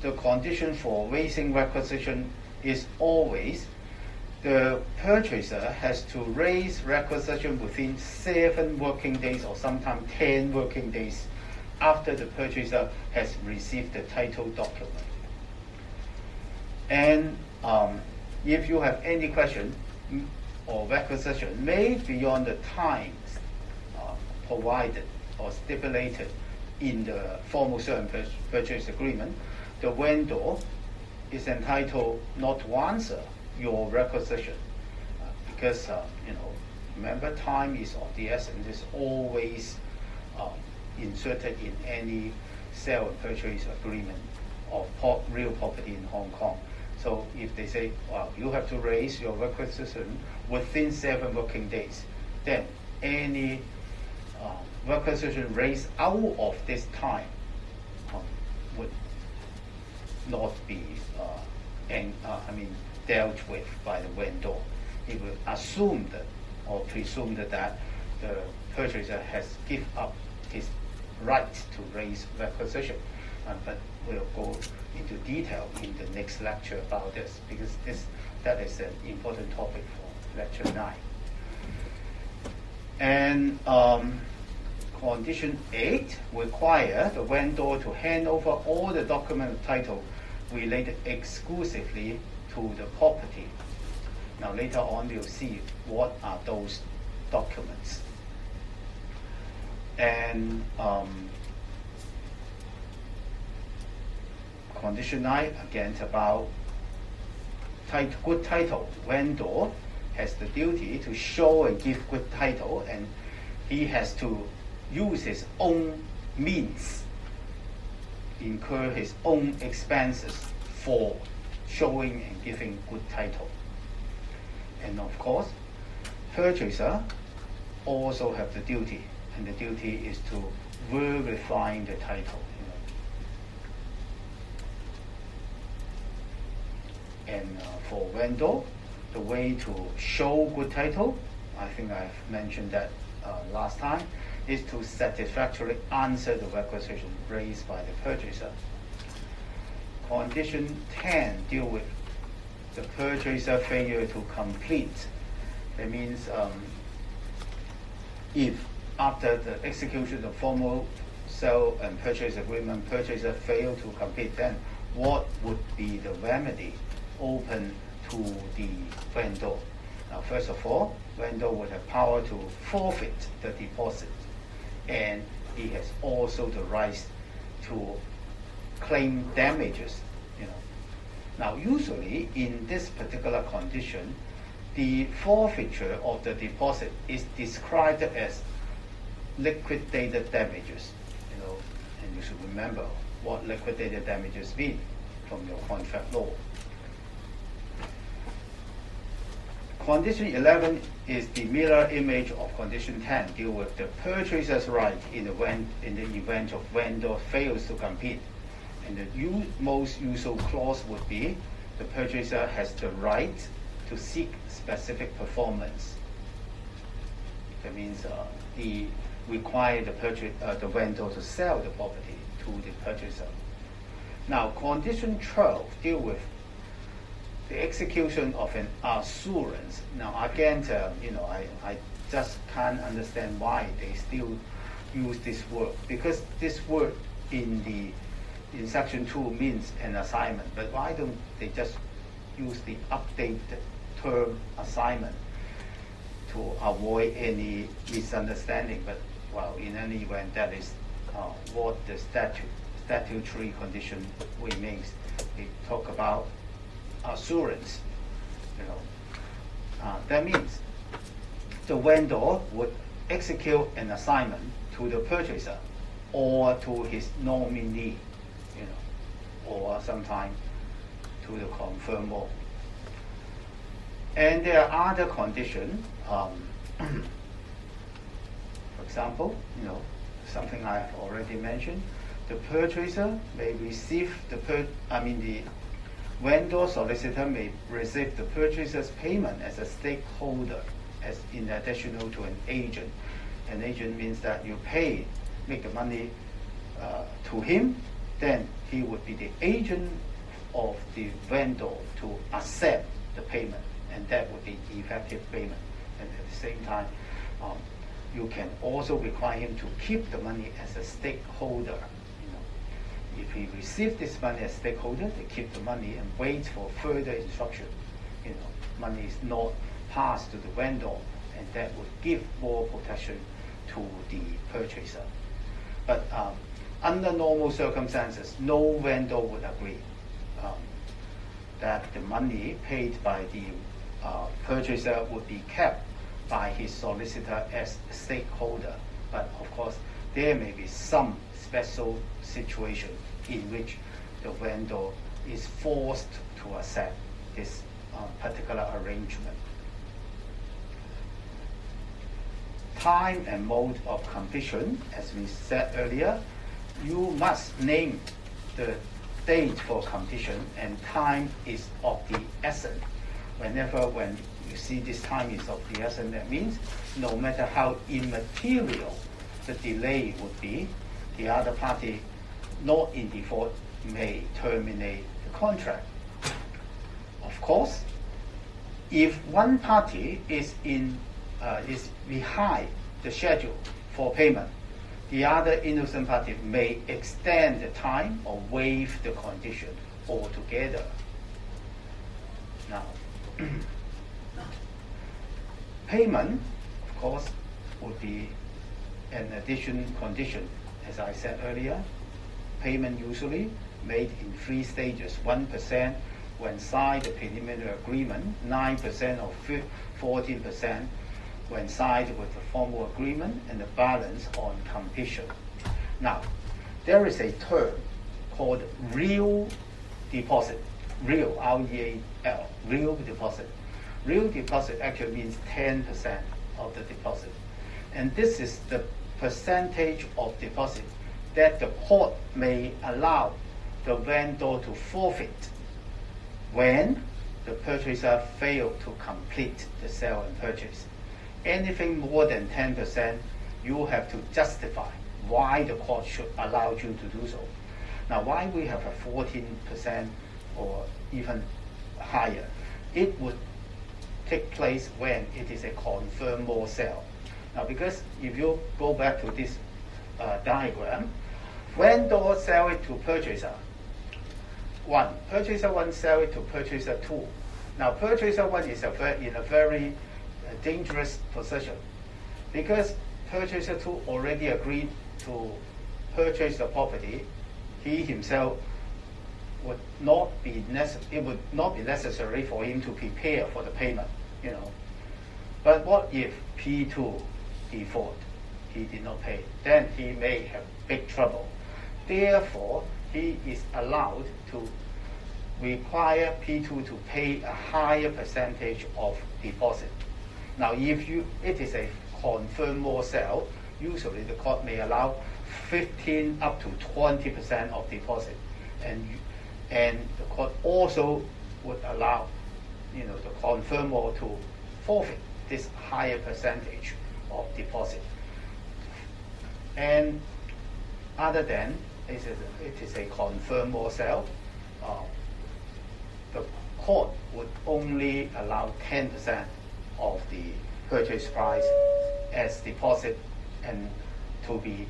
the condition for raising requisition is always the purchaser has to raise requisition within 7 working days or sometimes 10 working days after the purchaser has received the title document. And if you have any question or requisition made beyond the times provided or stipulated in the formal sale and purchase agreement, the vendor is entitled not to answer your requisition because remember, time is of the essence. It's always inserted in any sale and purchase agreement of real property in Hong Kong. So if they say, well, you have to raise your requisition within 7 working days, then any requisition raised out of this time would not be dealt with by the vendor. He will assume that or presume that the purchaser has given up his right to raise requisition. But we'll go into detail in the next lecture about this because that is an important topic for lecture 9. And condition 8 require the vendor to hand over all the document of title related exclusively to the property. Now later on we'll see what are those documents. And condition 9 again about good title. Vendor has the duty to show and give good title, and he has to use his own means, incur his own expenses for showing and giving good title. And of course, purchaser also have the duty, and the duty is to verify the title. And for vendor, the way to show good title, I think I've mentioned that last time, is to satisfactorily answer the requisition raised by the purchaser. Condition 10 deal with the purchaser failure to complete. That means if after the execution of formal sale and purchase agreement, purchaser failed to complete, then what would be the remedy open to the vendor? Now, first of all, vendor would have power to forfeit the deposit, and he has also the right to claim damages. Now, usually in this particular condition, the forfeiture of the deposit is described as liquidated damages. And you should remember what liquidated damages mean from your contract law. Condition 11 is the mirror image of condition 10, deal with the purchaser's right in the event of vendor fails to compete. And the most usual clause would be the purchaser has the right to seek specific performance. That means he requires the vendor to sell the property to the purchaser. Now, condition 12 deal with the execution of an assurance. Now, again, I just can't understand why they still use this word, because this word in section 2 means an assignment, but why don't they just use the updated term assignment to avoid any misunderstanding? But well, in any event, that is what the statutory condition remains. They talk about assurance. That means the vendor would execute an assignment to the purchaser, or to his nominee, or sometimes to the confirmor. And there are other conditions. For example, something I have already mentioned. The purchaser may receive the vendor solicitor may receive the purchaser's payment as a stakeholder, as in addition to an agent. An agent means that you make the money to him, then he would be the agent of the vendor to accept the payment, and that would be effective payment. And at the same time, you can also require him to keep the money as a stakeholder. If he receives this money as stakeholder, they keep the money and wait for further instruction. Money is not passed to the vendor, and that would give more protection to the purchaser. But under normal circumstances, no vendor would agree that the money paid by the purchaser would be kept by his solicitor as a stakeholder. But of course, there may be some special situation in which the vendor is forced to accept this particular arrangement. Time and mode of completion, as we said earlier, you must name the date for completion, and time is of the essence. When you see this time is of the essence, that means no matter how immaterial the delay would be, the other party not in default may terminate the contract. Of course, if one party is behind the schedule for payment, the other innocent party may extend the time or waive the condition altogether. Now, payment, of course, would be an additional condition. As I said earlier, payment usually made in 3 stages: 1% when signed the preliminary agreement, 9% or 14% when signed with the formal agreement, and the balance on completion. Now, there is a term called real deposit. Real, R-E-A-L, real deposit. Real deposit actually means 10% of the deposit. And this is the percentage of deposit that the court may allow the vendor to forfeit when the purchaser failed to complete the sale and purchase. Anything more than 10%, you have to justify why the court should allow you to do so. Now, why we have a 14% or even higher? It would take place when it is a confirmed sale. Now, because if you go back to this diagram, vendor sell it to purchaser 1, purchaser 1 sell it to purchaser 2. Now, purchaser 1 is in a very dangerous position, because purchaser 2 already agreed to purchase the property. He himself would not be necessary for him to prepare for the payment, But what if P2 default? He did not pay. Then he may have big trouble. Therefore, he is allowed to require P2 to pay a higher percentage of deposit. Now, if it is a confirmed sale, usually the court may allow 15 up to 20% of deposit, and the court also would allow, the confirmer to forfeit this higher percentage of deposit. And other than it is a confirmed sale, the court would only allow 10% of the purchase price as deposit and to be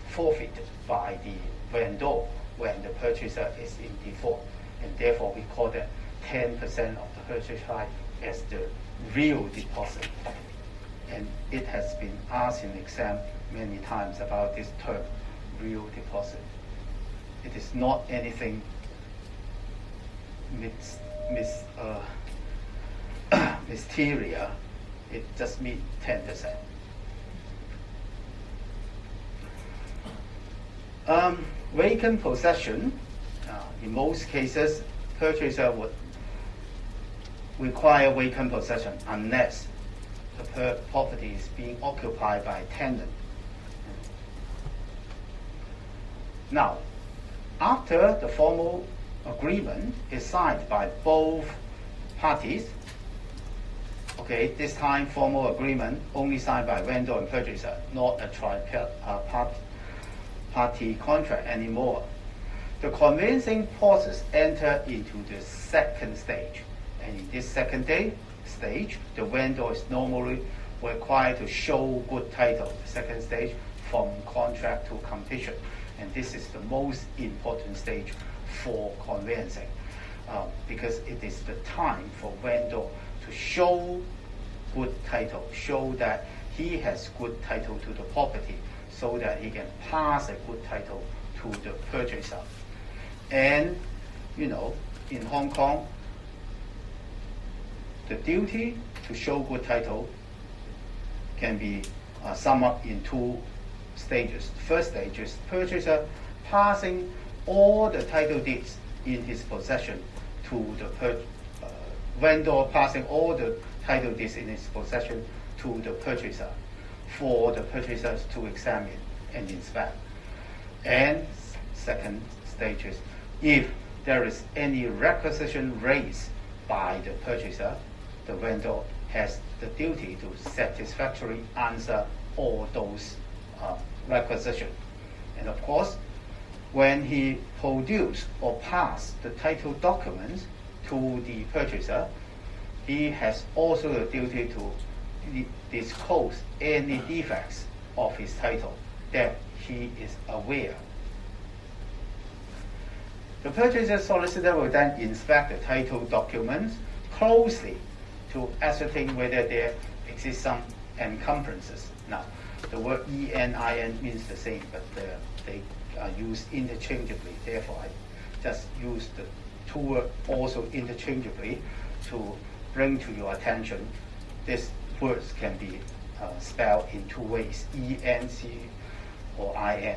forfeited by the vendor when the purchaser is in default. And therefore, we call that 10% of the purchase price as the real deposit. And it has been asked in exam many times about this term, real deposit. It is not anything mysterious. It just means 10%. Vacant possession, in most cases, purchaser would require vacant possession unless the property is being occupied by a tenant. Now, after the formal agreement is signed by both parties, okay, this time formal agreement only signed by vendor and purchaser, not a tri-party contract anymore. The conveyancing process enters into the second stage. And in this second stage, the vendor is normally required to show good title, the second stage, from contract to completion. And this is the most important stage for conveyancing because it is the time for vendor to show good title, show that he has good title to the property so that he can pass a good title to the purchaser. And, in Hong Kong, the duty to show good title can be summed up in two stages. The first stage is purchaser passing all the title deeds in his possession to the vendor passing all the title deeds in his possession to the purchaser for the purchasers to examine and inspect. And second stage is if there is any requisition raised by the purchaser, the vendor has the duty to satisfactorily answer all those requisitions. And of course, when he produces or passes the title documents to the purchaser, he has also the duty to disclose any defects of his title that he is aware. The purchaser solicitor will then inspect the title documents closely to ascertain whether there exist some encumbrances. Now, the word ENIN means the same, but they are used interchangeably. Therefore, I just use the two words also interchangeably to bring to your attention these words can be spelled in two ways, ENC or IN.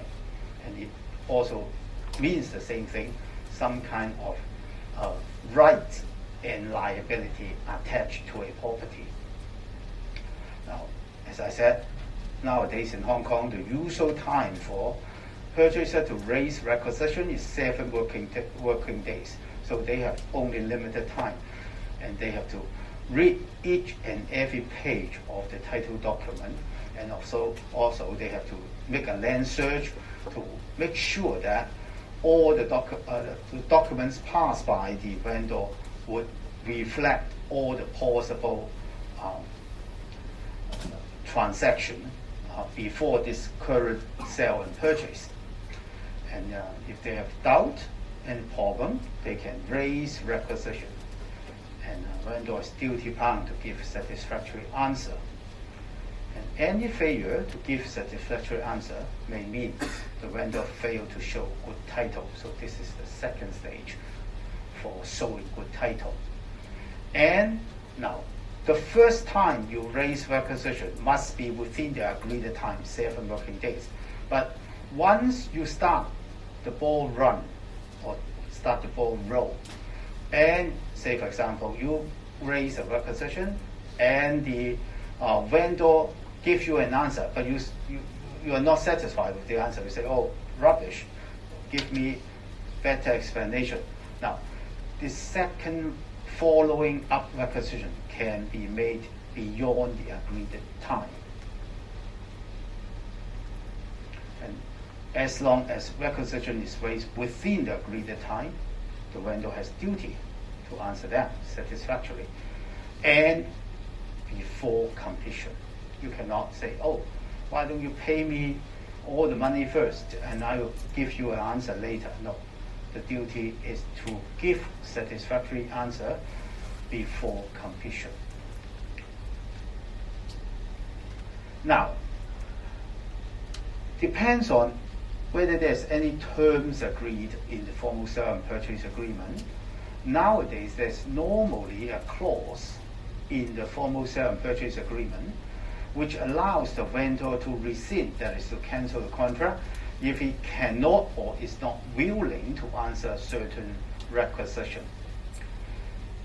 And it also means the same thing, some kind of right and liability attached to a property. Now, as I said, nowadays in Hong Kong, the usual time for purchaser to raise requisition is 7 working days. So they have only limited time, and they have to read each and every page of the title document, and also they have to make a land search to make sure that all the documents passed by the vendor would reflect all the possible transaction before this current sale and purchase. And if they have doubt and problem, they can raise requisition. And vendor is duty bound to give satisfactory answer. And any failure to give satisfactory answer may mean the vendor failed to show good title. So this is the second stage for showing good title. And now, the first time you raise requisition must be within the agreed time, 7 working days. But once you start the ball run or start the ball roll, and say, for example, you raise a requisition and the vendor gives you an answer, but you are not satisfied with the answer. You say, oh, rubbish, give me better explanation. Now, the second following up requisition can be made beyond the agreed time. And as long as requisition is raised within the agreed time, the vendor has duty to answer them satisfactorily and before completion. You cannot say, oh, why don't you pay me all the money first and I will give you an answer later. No, the duty is to give satisfactory answer before completion. Now, depends on whether there's any terms agreed in the formal sale and purchase agreement. Nowadays, there's normally a clause in the formal sale and purchase agreement which allows the vendor to rescind, that is to cancel the contract, if he cannot or is not willing to answer certain requisition.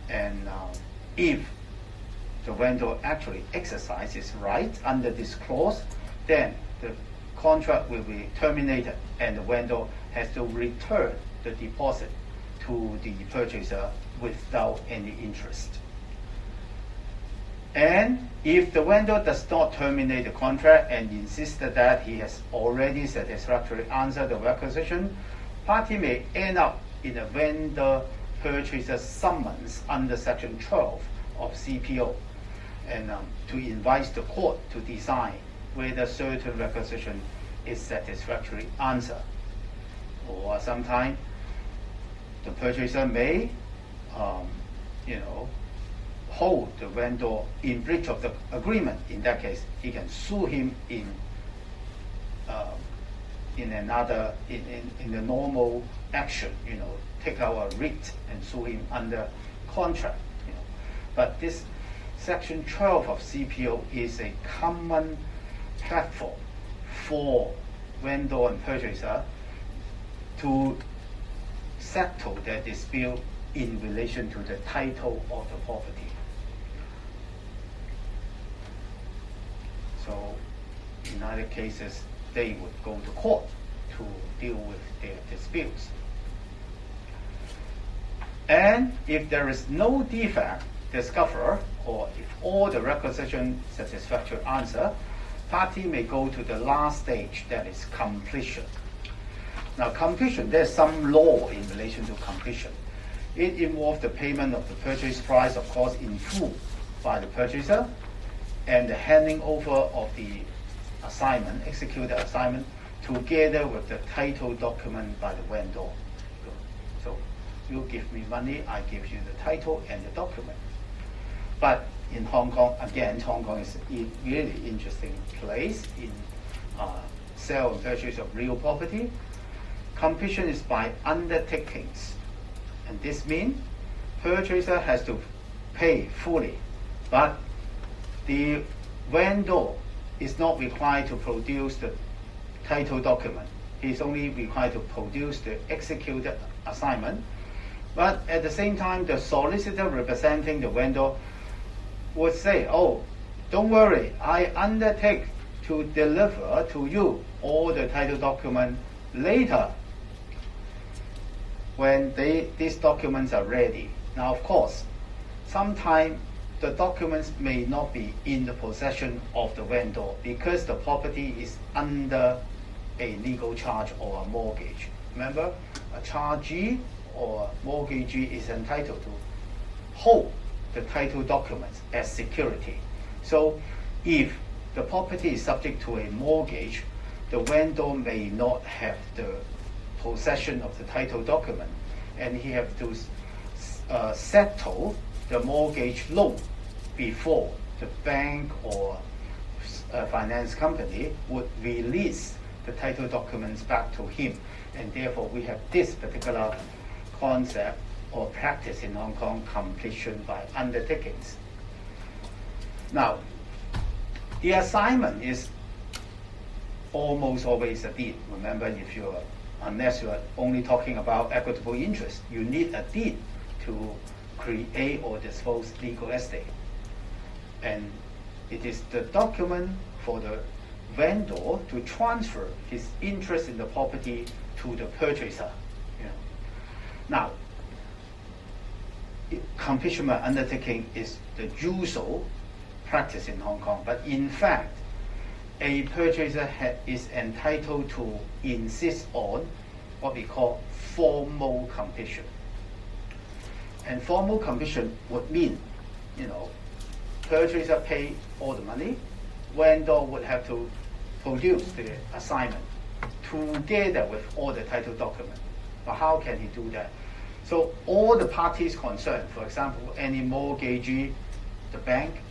And if the vendor actually exercises his right under this clause, then the contract will be terminated and the vendor has to return the deposit to the purchaser without any interest. And if the vendor does not terminate the contract and insisted that he has already satisfactorily answered the requisition, party may end up in a vendor-purchaser summons under Section 12 of CPO, and to invite the court to decide whether certain requisition is satisfactorily answered. Or sometimes the purchaser may, hold the vendor in breach of the agreement. In that case, he can sue him in the normal action. Take out a writ and sue him under contract. But this Section 12 of CPO is a common platform for vendor and purchaser to settle their dispute in relation to the title of the property. So in other cases, they would go to court to deal with their disputes. And if there is no defect discovered, or if all the requisition satisfactory answer, party may go to the last stage, that is completion. Now completion, there's some law in relation to completion. It involves the payment of the purchase price, of course, in full by the purchaser, and the handing over of the assignment, executed assignment, together with the title document by the vendor. So you give me money, I give you the title and the document. But in Hong Kong, again, Hong Kong is a really interesting place in sale and purchase of real property. Completion is by undertakings. And this means purchaser has to pay fully, but the vendor is not required to produce the title document. He's only required to produce the executed assignment. But at the same time, the solicitor representing the vendor would say, oh, don't worry, I undertake to deliver to you all the title document later when these documents are ready. Now, of course, sometimes the documents may not be in the possession of the vendor because the property is under a legal charge or a mortgage. Remember, a chargee or mortgagee is entitled to hold the title documents as security. So if the property is subject to a mortgage, the vendor may not have the possession of the title document, and he have to settle the mortgage loan before the bank or finance company would release the title documents back to him. And therefore we have this particular concept or practice in Hong Kong, completion by undertakings. Now, the assignment is almost always a deed. Remember, unless you are only talking about equitable interest, you need a deed to create or dispose legal estate. And it is the document for the vendor to transfer his interest in the property to the purchaser. Now, completion by undertaking is the usual practice in Hong Kong, but in fact, a purchaser is entitled to insist on what we call formal completion. And formal completion would mean, purchaser pay all the money, vendor would have to produce the assignment together with all the title documents. But how can he do that? So all the parties concerned, for example, any mortgagee, the bank,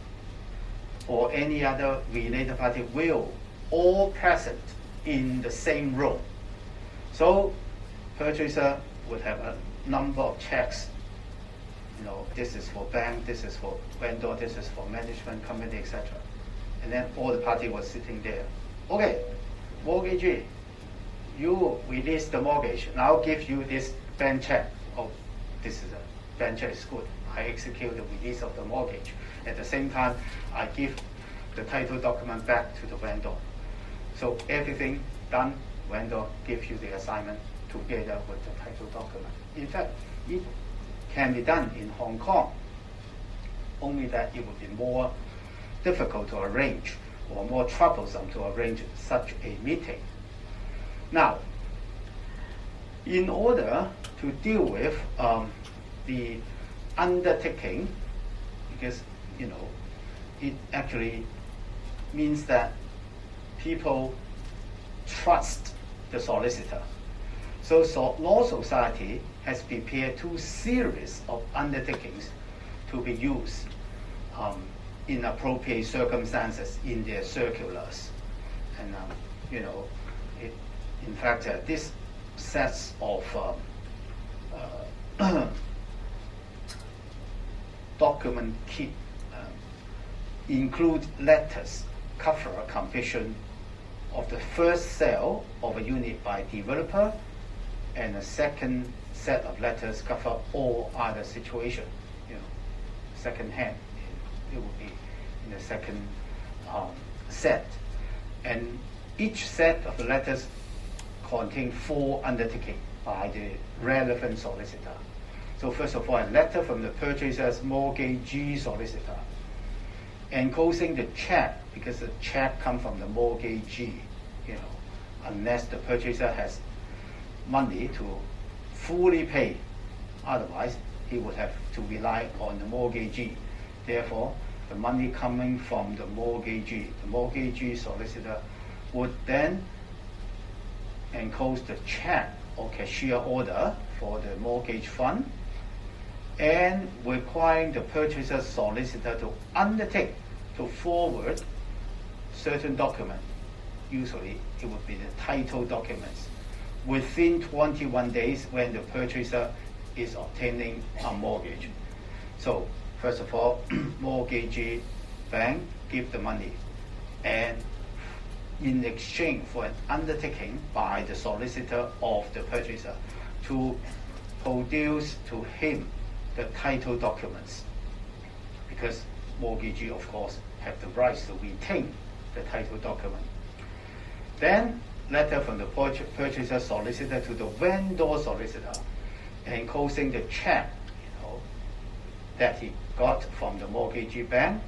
or any other related party will all present in the same room. So purchaser would have a number of checks. This is for bank, this is for vendor, this is for management company, etc. And then all the party was sitting there. Okay, mortgagee, you release the mortgage, and I'll give you this bank check. Oh, this is a bank check is good. I execute the release of the mortgage. At the same time, I give the title document back to the vendor. So everything done, vendor gives you the assignment together with the title document. In fact, it can be done in Hong Kong, only that it would be more difficult to arrange or more troublesome to arrange such a meeting. Now, in order to deal with the undertaking, because it actually means that people trust the solicitor. So Law Society has prepared 2 series of undertakings to be used in appropriate circumstances in their circulars. And in fact, this sets of document kit include letters cover completion of the first sale of a unit by developer, and a second set of letters cover all other situation. Second hand, it would be in the second set, and each set of the letters contain 4 undertakings by the relevant solicitor. So first of all, a letter from the purchaser's mortgagee solicitor, enclosing the check, because the check comes from the mortgagee, unless the purchaser has money to fully pay. Otherwise, he would have to rely on the mortgagee. Therefore, the money coming from the mortgagee solicitor would then enclose the check or cashier order for the mortgage fund, and requiring the purchaser solicitor to undertake to forward certain documents. Usually it would be the title documents within 21 days when the purchaser is obtaining a mortgage. So first of all, mortgagee bank give the money, and in exchange for an undertaking by the solicitor of the purchaser to produce to him the title documents, because mortgagee, of course, have the rights to retain the title document. Then letter from the purchaser solicitor to the vendor solicitor, enclosing the check that he got from the mortgagee bank.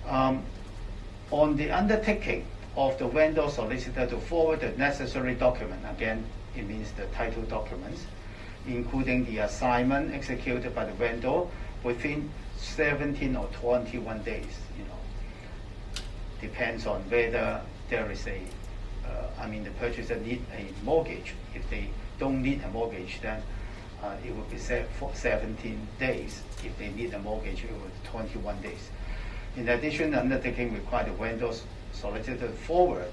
On the undertaking of the vendor solicitor to forward the necessary document, again, it means the title documents, including the assignment executed by the vendor within 17 or 21 days. Depends on whether there is the purchaser need a mortgage. If they don't need a mortgage, then it will be set for 17 days. If they need a mortgage, it will be 21 days. In addition, the undertaking requires the vendor solicitor to forward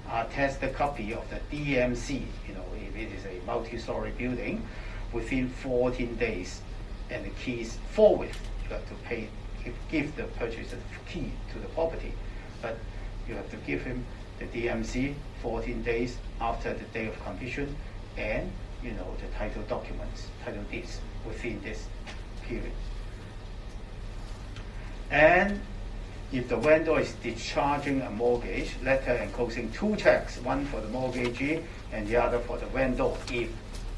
attest a copy of the DMC, if it is a multi-story building, within 14 days, and the keys forthwith. You have to give the purchaser the key to the property, but you have to give him the DMC 14 days after the day of completion, and the title documents, title deeds within this period. And if the vendor is discharging a mortgage, letter enclosing 2 checks, one for the mortgagee and the other for the vendor, if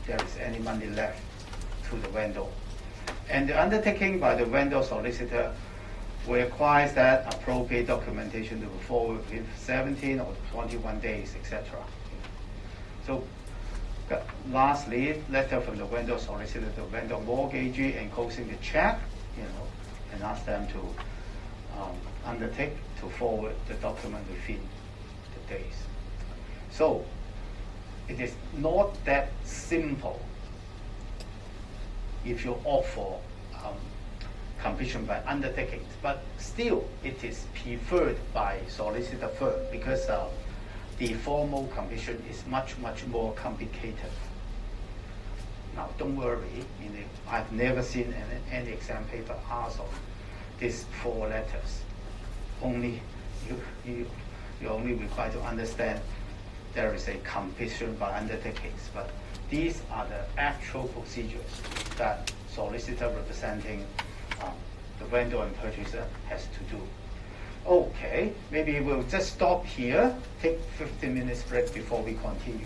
there is any money left to the vendor. And the undertaking by the vendor solicitor requires that appropriate documentation to be forward within 17 or 21 days, etc. So lastly, letter from the vendor solicitor to vendor mortgagee enclosing the check, and ask them to undertake to forward the document within the days. So it is not that simple if you opt for completion by undertakings, but still it is preferred by solicitor firm, because the formal completion is much more complicated. Now don't worry, I've never seen any exam paper asked of these 4 letters. Only you only required to understand there is a completion by undertakings, but these are the actual procedures that solicitor representing the vendor and purchaser has to do. Okay, maybe we'll just stop here, take 15 minutes break before we continue.